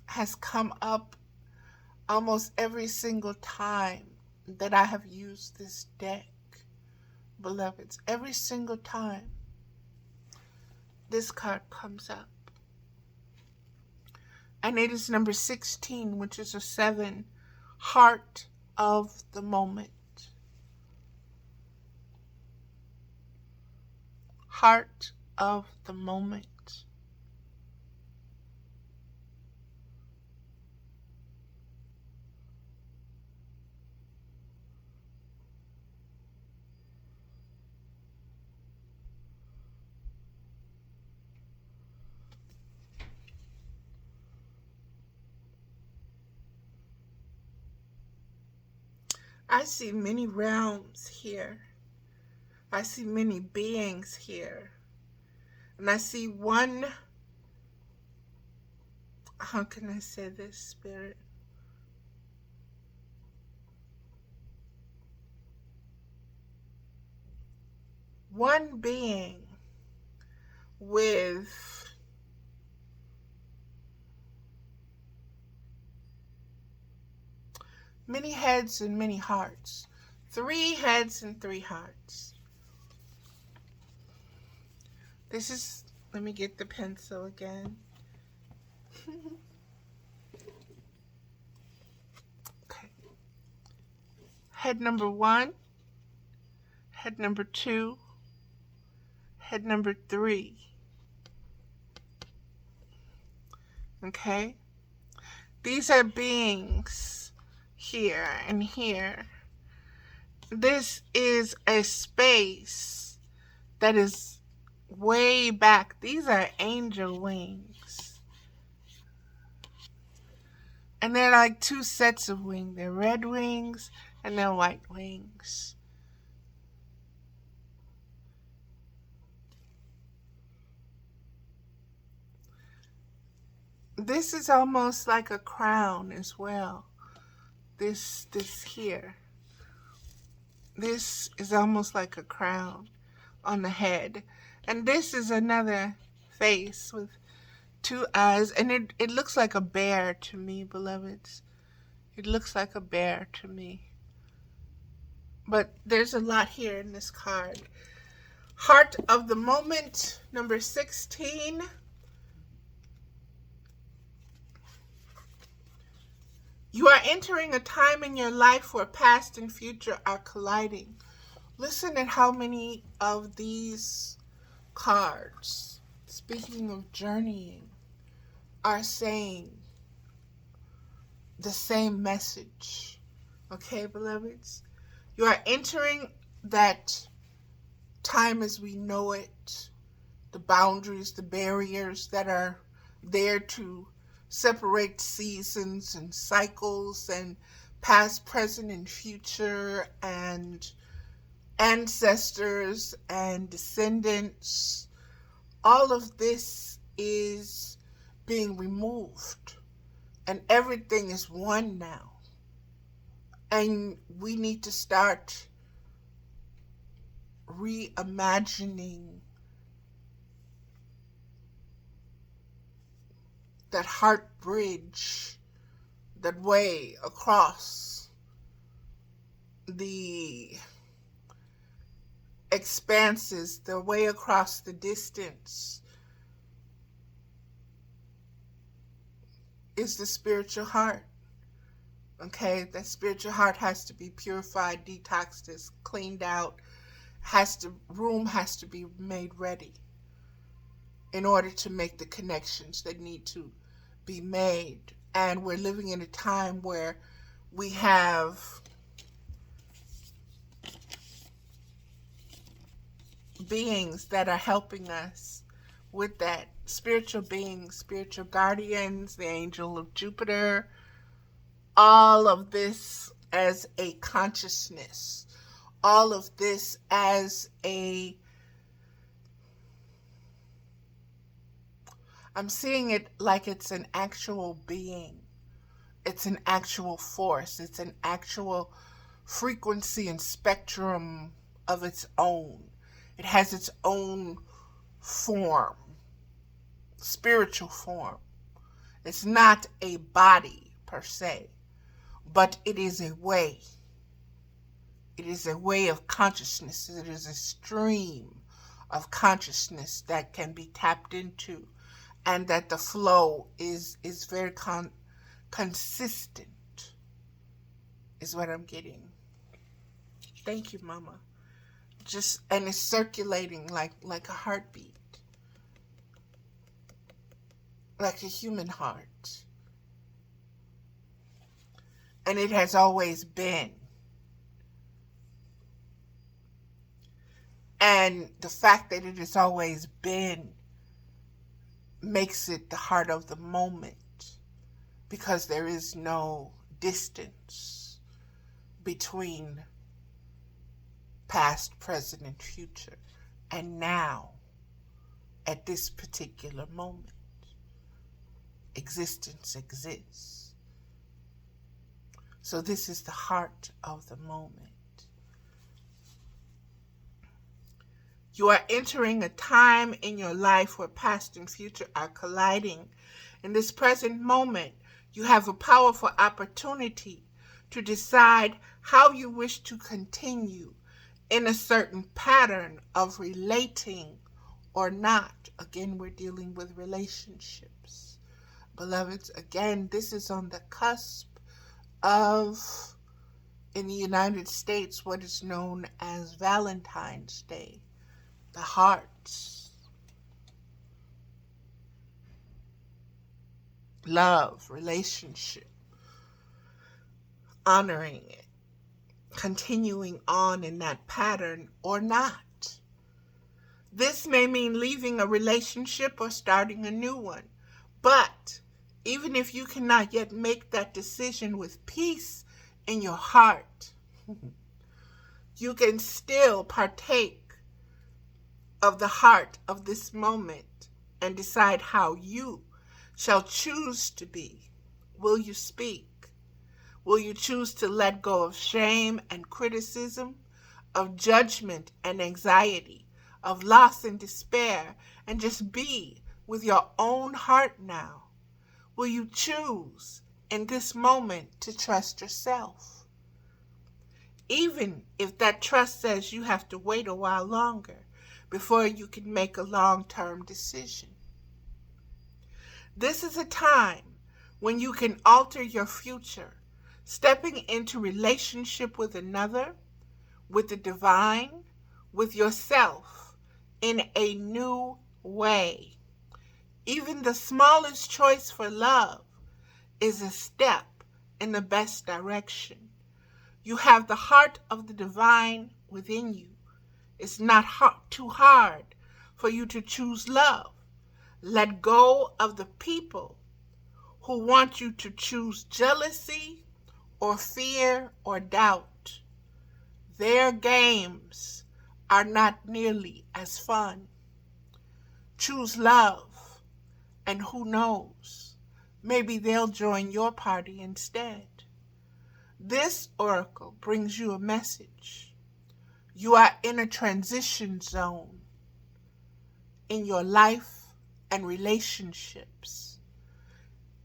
has come up almost every single time that I have used this deck, beloveds. Every single time this card comes up. And it is number 16, which is a 7, Heart of the Moment. Heart of the moment. I see many realms here. I see many beings here. And I see one, how can I say this, Spirit? One being with many heads and many hearts. 3 heads and 3 hearts. This is, let me get the pencil again. Okay. Head number 1, head number 2, head number 3. Okay? These are beings here and here. This is a space that is way back. These are angel wings. And they're like 2 sets of wings. They're red wings and they're white wings. This is almost like a crown as well. This here. This is almost like a crown on the head. And this is another face with 2 eyes. And it looks like a bear to me, beloveds. It looks like a bear to me. But there's a lot here in this card. Heart of the moment, number 16. You are entering a time in your life where past and future are colliding. Listen at how many of these cards, speaking of journeying, are saying the same message. Okay, beloveds? You are entering that time as we know it, the boundaries, the barriers that are there to separate seasons and cycles and past, present, and future, and ancestors and descendants. All of this is being removed, and everything is one now. And we need to start reimagining that heart bridge, that way across the expanses, the way across the distance is the spiritual heart. Okay, that spiritual heart has to be purified, detoxed, cleaned out, room has to be made ready in order to make the connections that need to be made. And we're living in a time where we have beings that are helping us with that. Spiritual beings, spiritual guardians, the angel of Jupiter, all of this as a consciousness, all of this as I'm seeing it like it's an actual being. It's an actual force. It's an actual frequency and spectrum of its own. It has its own form, spiritual form. It's not a body per se, but it is a way. It is a way of consciousness. It is a stream of consciousness that can be tapped into, and that the flow is very consistent, is what I'm getting. Thank you, Mama. And it's circulating like a heartbeat, like a human heart. And it has always been. And the fact that it has always been makes it the heart of the moment, because there is no distance between past, present, and future. And now, at this particular moment, existence exists. So this is the heart of the moment. You are entering a time in your life where past and future are colliding. In this present moment, you have a powerful opportunity to decide how you wish to continue in a certain pattern of relating or not. Again, we're dealing with relationships. Beloveds, again, this is on the cusp of, in the United States, what is known as Valentine's Day. The hearts, love, relationship, honoring it, continuing on in that pattern or not. This may mean leaving a relationship or starting a new one. But even if you cannot yet make that decision with peace in your heart, you can still partake of the heart of this moment and decide how you shall choose to be. Will you speak? Will you choose to let go of shame and criticism, of judgment and anxiety, of loss and despair, and just be with your own heart now? Will you choose in this moment to trust yourself? Even if that trust says you have to wait a while longer before you can make a long-term decision. This is a time when you can alter your future, stepping into relationship with another, with the divine, with yourself in a new way. Even the smallest choice for love is a step in the best direction. You have the heart of the divine within you. It's not too hard for you to choose love. Let go of the people who want you to choose jealousy or fear or doubt. Their games are not nearly as fun. Choose love, and who knows, maybe they'll join your party instead. This oracle brings you a message. You are in a transition zone in your life and relationships.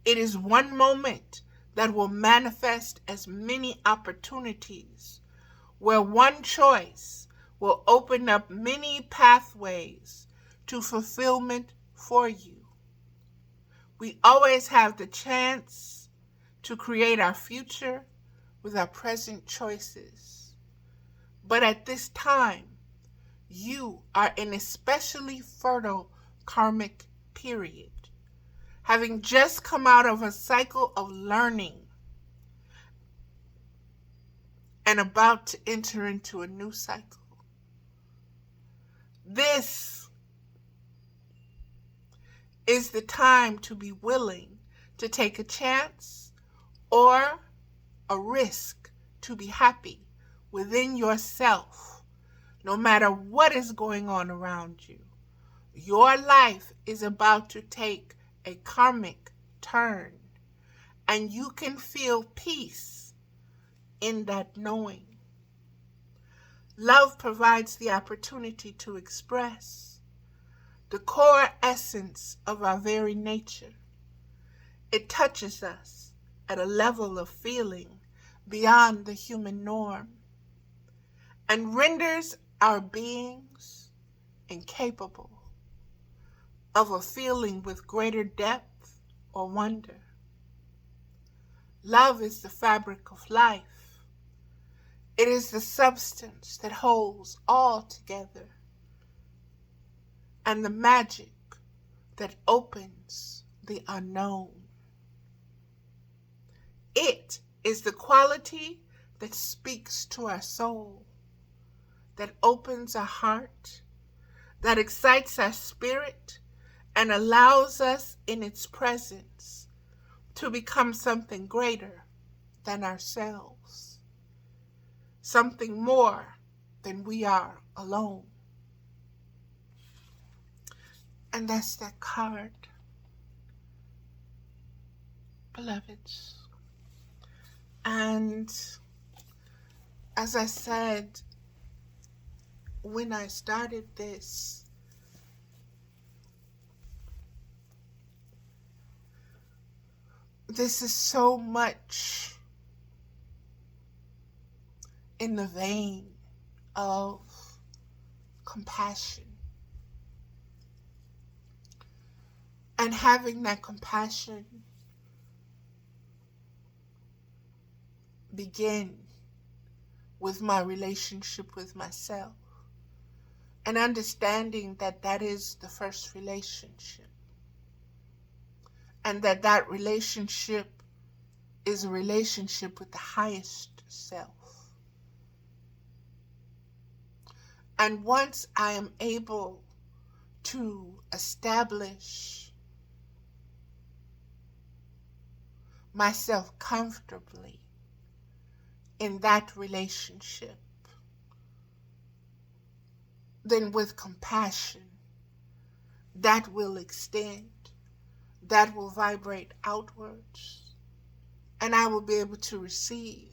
It is one moment that will manifest as many opportunities, where one choice will open up many pathways to fulfillment for you. We always have the chance to create our future with our present choices. But at this time, you are in especially fertile karmic period, having just come out of a cycle of learning and about to enter into a new cycle. This is the time to be willing to take a chance or a risk to be happy within yourself, no matter what is going on around you. Your life is about to take a karmic turn, and you can feel peace in that knowing. Love provides the opportunity to express the core essence of our very nature. It touches us at a level of feeling beyond the human norm and renders our beings incapable of a feeling with greater depth or wonder. Love is the fabric of life. It is the substance that holds all together and the magic that opens the unknown. It is the quality that speaks to our soul, that opens our heart, that excites our spirit, and allows us in its presence to become something greater than ourselves, something more than we are alone. And that's that card, beloveds. And as I said, when I started this, this is so much in the vein of compassion. And having that compassion begin with my relationship with myself and understanding that that is the first relationship, and that that relationship is a relationship with the highest self. And once I am able to establish myself comfortably in that relationship, then with compassion, that will extend, that will vibrate outwards, and I will be able to receive,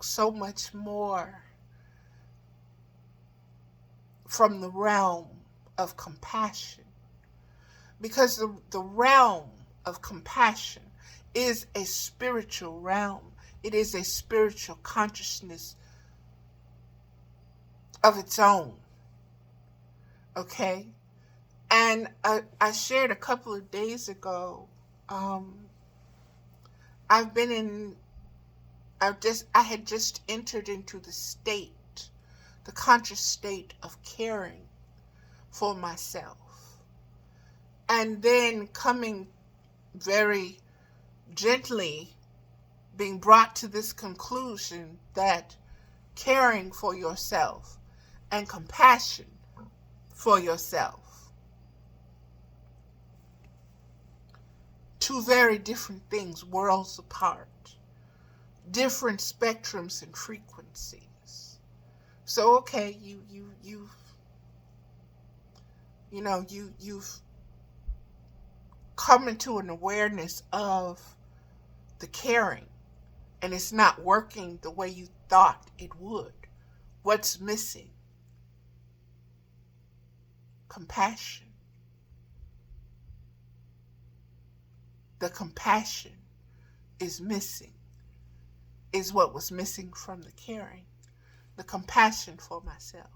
so much more from the realm of compassion. Because the realm of compassion is a spiritual realm. It is a spiritual consciousness of its own. Okay? And I shared a couple of days ago, I had just entered into the conscious state of caring for myself. And then coming very gently, being brought to this conclusion that caring for yourself and compassion for yourself, two very different things, worlds apart, different spectrums and frequencies. So okay, you've come into an awareness of the caring, and it's not working the way you thought it would. What's missing? Compassion. The compassion is missing, is what was missing from the caring. The compassion for myself.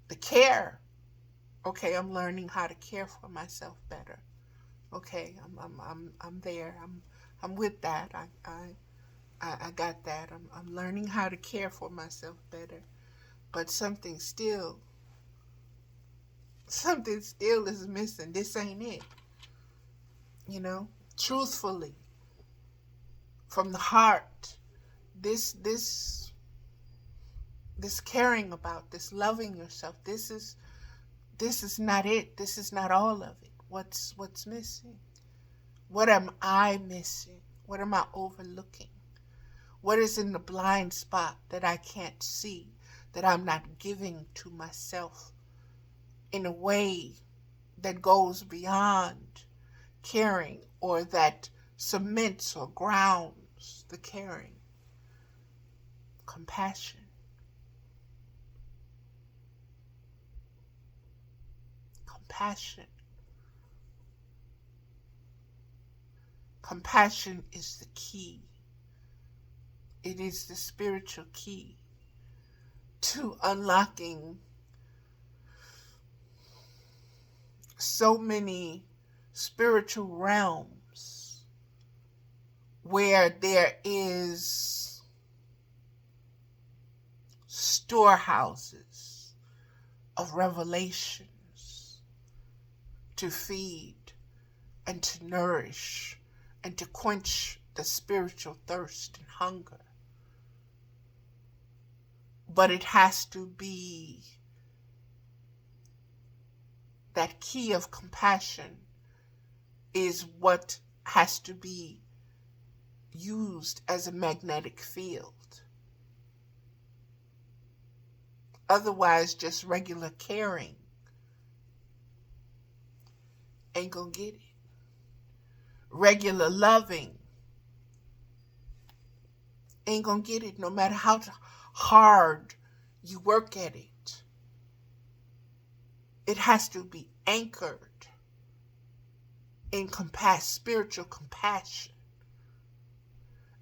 The care. Okay, I'm learning how to care for myself better. Okay, I'm there. I'm with that. I got that. I'm learning how to care for myself better. But something still is missing. This ain't it. You know, truthfully, from the heart, this this this caring about, this loving yourself, this is not it. This is not all of it. What's missing? What am I missing? What am I overlooking? What is in the blind spot that I can't see, that I'm not giving to myself in a way that goes beyond caring, or that cements or grounds the caring? Compassion. Compassion. Compassion is the key. It is the spiritual key to unlocking so many spiritual realms where there is storehouses of revelations to feed and to nourish and to quench the spiritual thirst and hunger. But it has to be that key of compassion is what has to be used as a magnetic field. Otherwise, just regular caring ain't gonna get it. Regular loving ain't gonna get it, no matter how hard you work at it. It has to be anchored in spiritual compassion.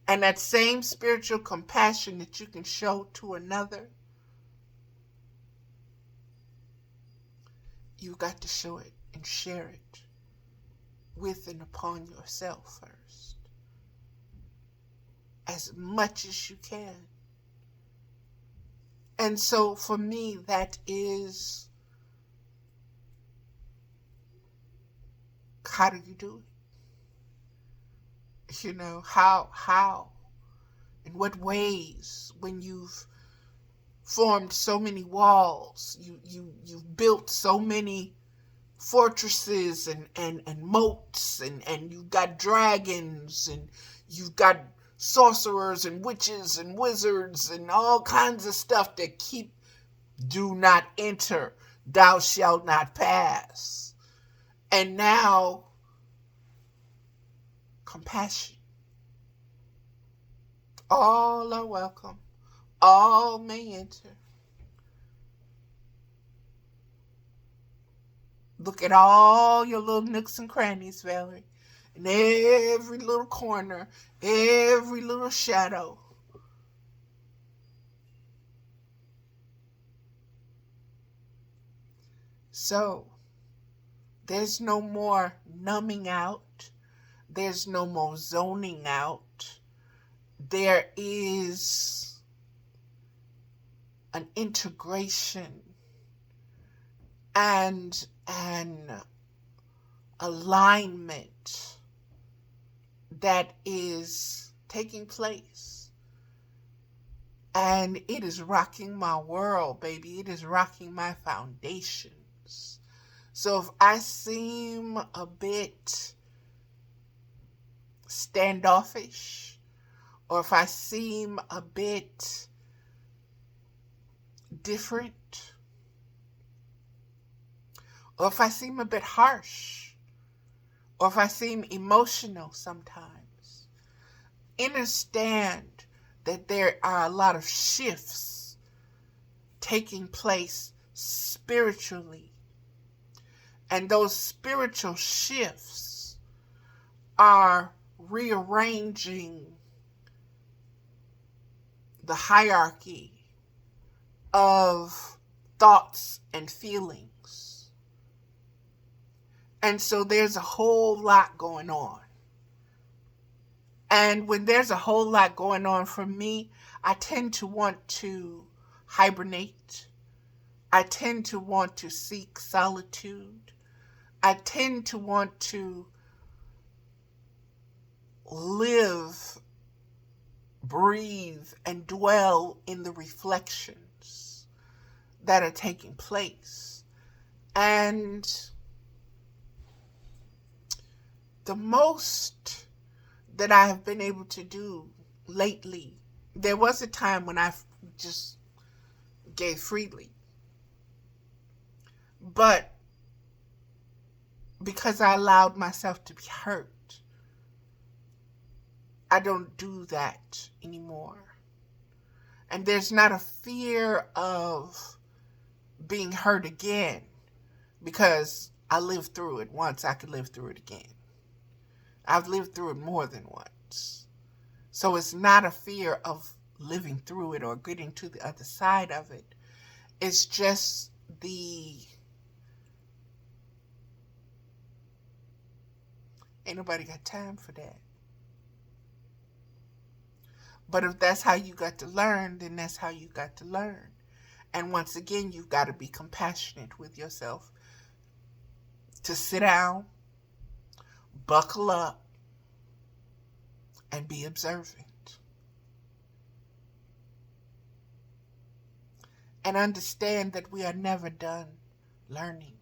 And that same spiritual compassion that you can show to another, you've got to show it and share it with and upon yourself first, as much as you can. And so for me, that is, how do you do it? You know, how, in what ways, when you've formed so many walls, you've built so many fortresses and moats, and you've got dragons, and you've got sorcerers and witches and wizards and all kinds of stuff that keep, do not enter, thou shalt not pass. And now, compassion. All are welcome. All may enter. Look at all your little nooks and crannies, Valerie. In every little corner, every little shadow. So, there's no more numbing out. There's no more zoning out. There is an integration and an alignment that is taking place. And it is rocking my world, baby. It is rocking my foundations. So if I seem a bit standoffish, or if I seem a bit different, or if I seem a bit harsh, or if I seem emotional sometimes, understand that there are a lot of shifts taking place spiritually. And those spiritual shifts are rearranging the hierarchy of thoughts and feelings. And so there's a whole lot going on. And when there's a whole lot going on for me, I tend to want to hibernate. I tend to want to seek solitude. I tend to want to live, breathe, and dwell in the reflections that are taking place. And the most that I have been able to do lately, there was a time when I just gave freely. But because I allowed myself to be hurt, I don't do that anymore. And there's not a fear of being hurt again because I lived through it once. I could live through it again. I've lived through it more than once. So it's not a fear of living through it or getting to the other side of it. It's just ain't nobody got time for that. But if that's how you got to learn, then that's how you got to learn. And once again, you've got to be compassionate with yourself. To sit down, buckle up, and be observant. And understand that we are never done learning.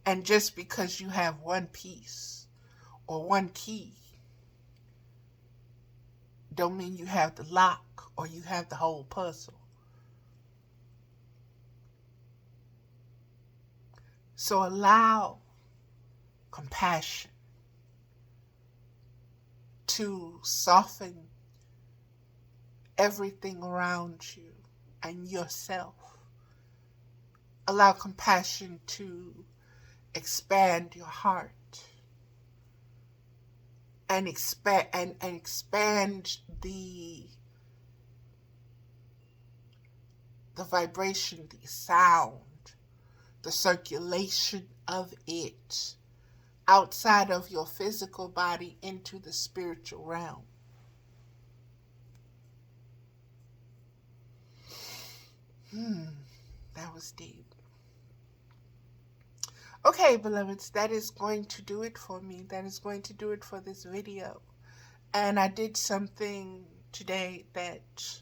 And just because you have one piece or one key, don't mean you have the lock or you have the whole puzzle. So allow compassion to soften everything around you and yourself. Allow compassion to expand your heart and expand the vibration, the sound, the circulation of it outside of your physical body into the spiritual realm. That was deep. Okay, beloveds, that is going to do it for me. That is going to do it for this video. And I did something today that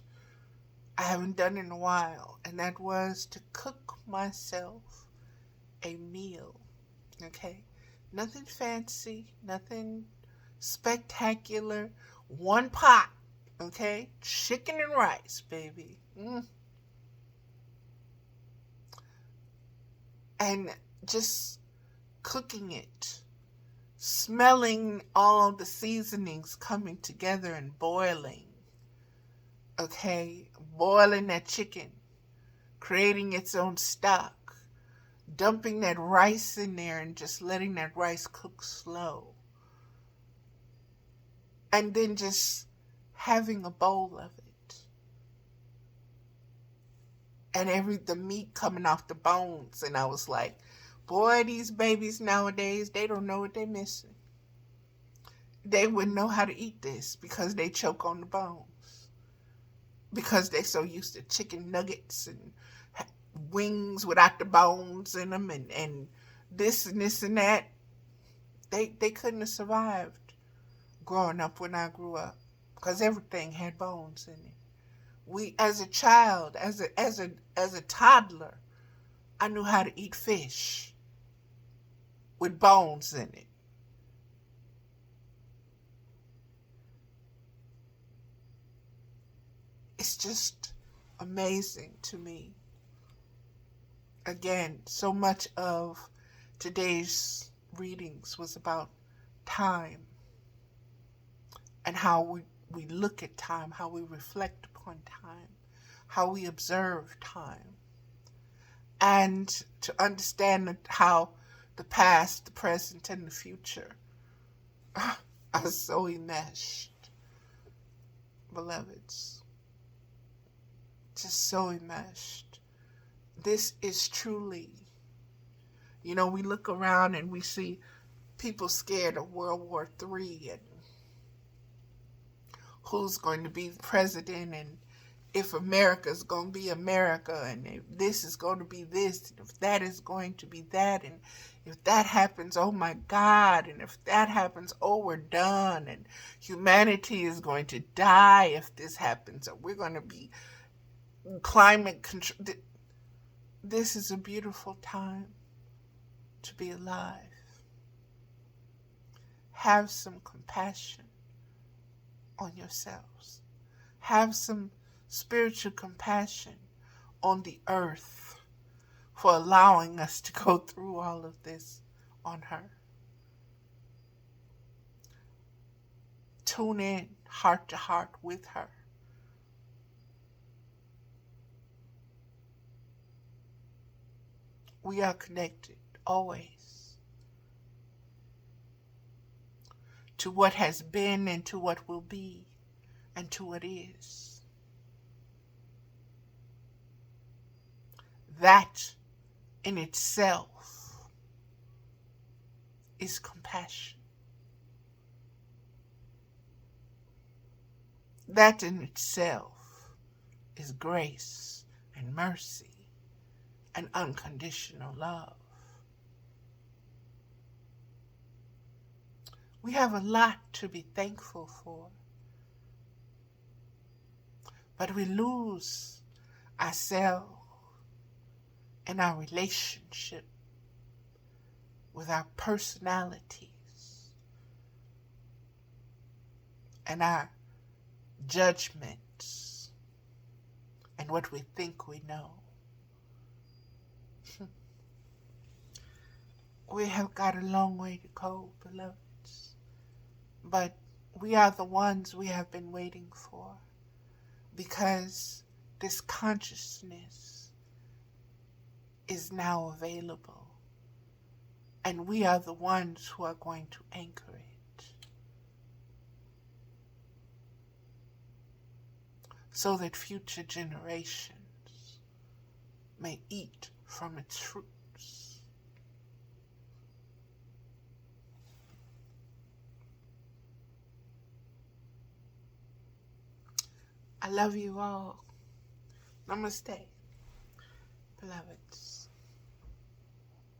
I haven't done in a while, and that was to cook myself a meal. Okay? Nothing fancy, nothing spectacular. One pot, okay? Chicken and rice, baby. And just cooking it, smelling all the seasonings coming together and boiling. Okay? Boiling that chicken, creating its own stock, dumping that rice in there and just letting that rice cook slow. And then just having a bowl of it. And the meat coming off the bones. And I was like, boy, these babies nowadays, they don't know what they're missing. They wouldn't know how to eat this because they choke on the bones. Because they're so used to chicken nuggets and wings without the bones in them and this and this and that. They couldn't have survived growing up when I grew up because everything had bones in it. We, as a child, as a toddler, I knew how to eat fish with bones in it. It's just amazing to me. Again, so much of today's readings was about time and how we look at time, how we reflect upon time, how we observe time, and to understand how the past, the present, and the future are so enmeshed, beloveds. Just so enmeshed. This is truly You know, we look around and we see people scared of World War III and who's going to be president and if America's going to be America and if this is going to be this and if that is going to be that and if that happens, oh my God, and if that happens, oh, we're done and humanity is going to die if this happens or we're going to be climate control. This is a beautiful time to be alive. Have some compassion on yourselves. Have some spiritual compassion on the earth for allowing us to go through all of this on her. Tune in heart to heart with her. We are connected always to what has been and to what will be and to what is. That in itself is compassion. That in itself is grace and mercy and unconditional love. We have a lot to be thankful for, but we lose ourselves and our relationship with our personalities and our judgments and what we think we know. We have got a long way to go, beloveds, but we are the ones we have been waiting for because this consciousness is now available and we are the ones who are going to anchor it so that future generations may eat from its fruits. I love you all. Namaste, beloveds.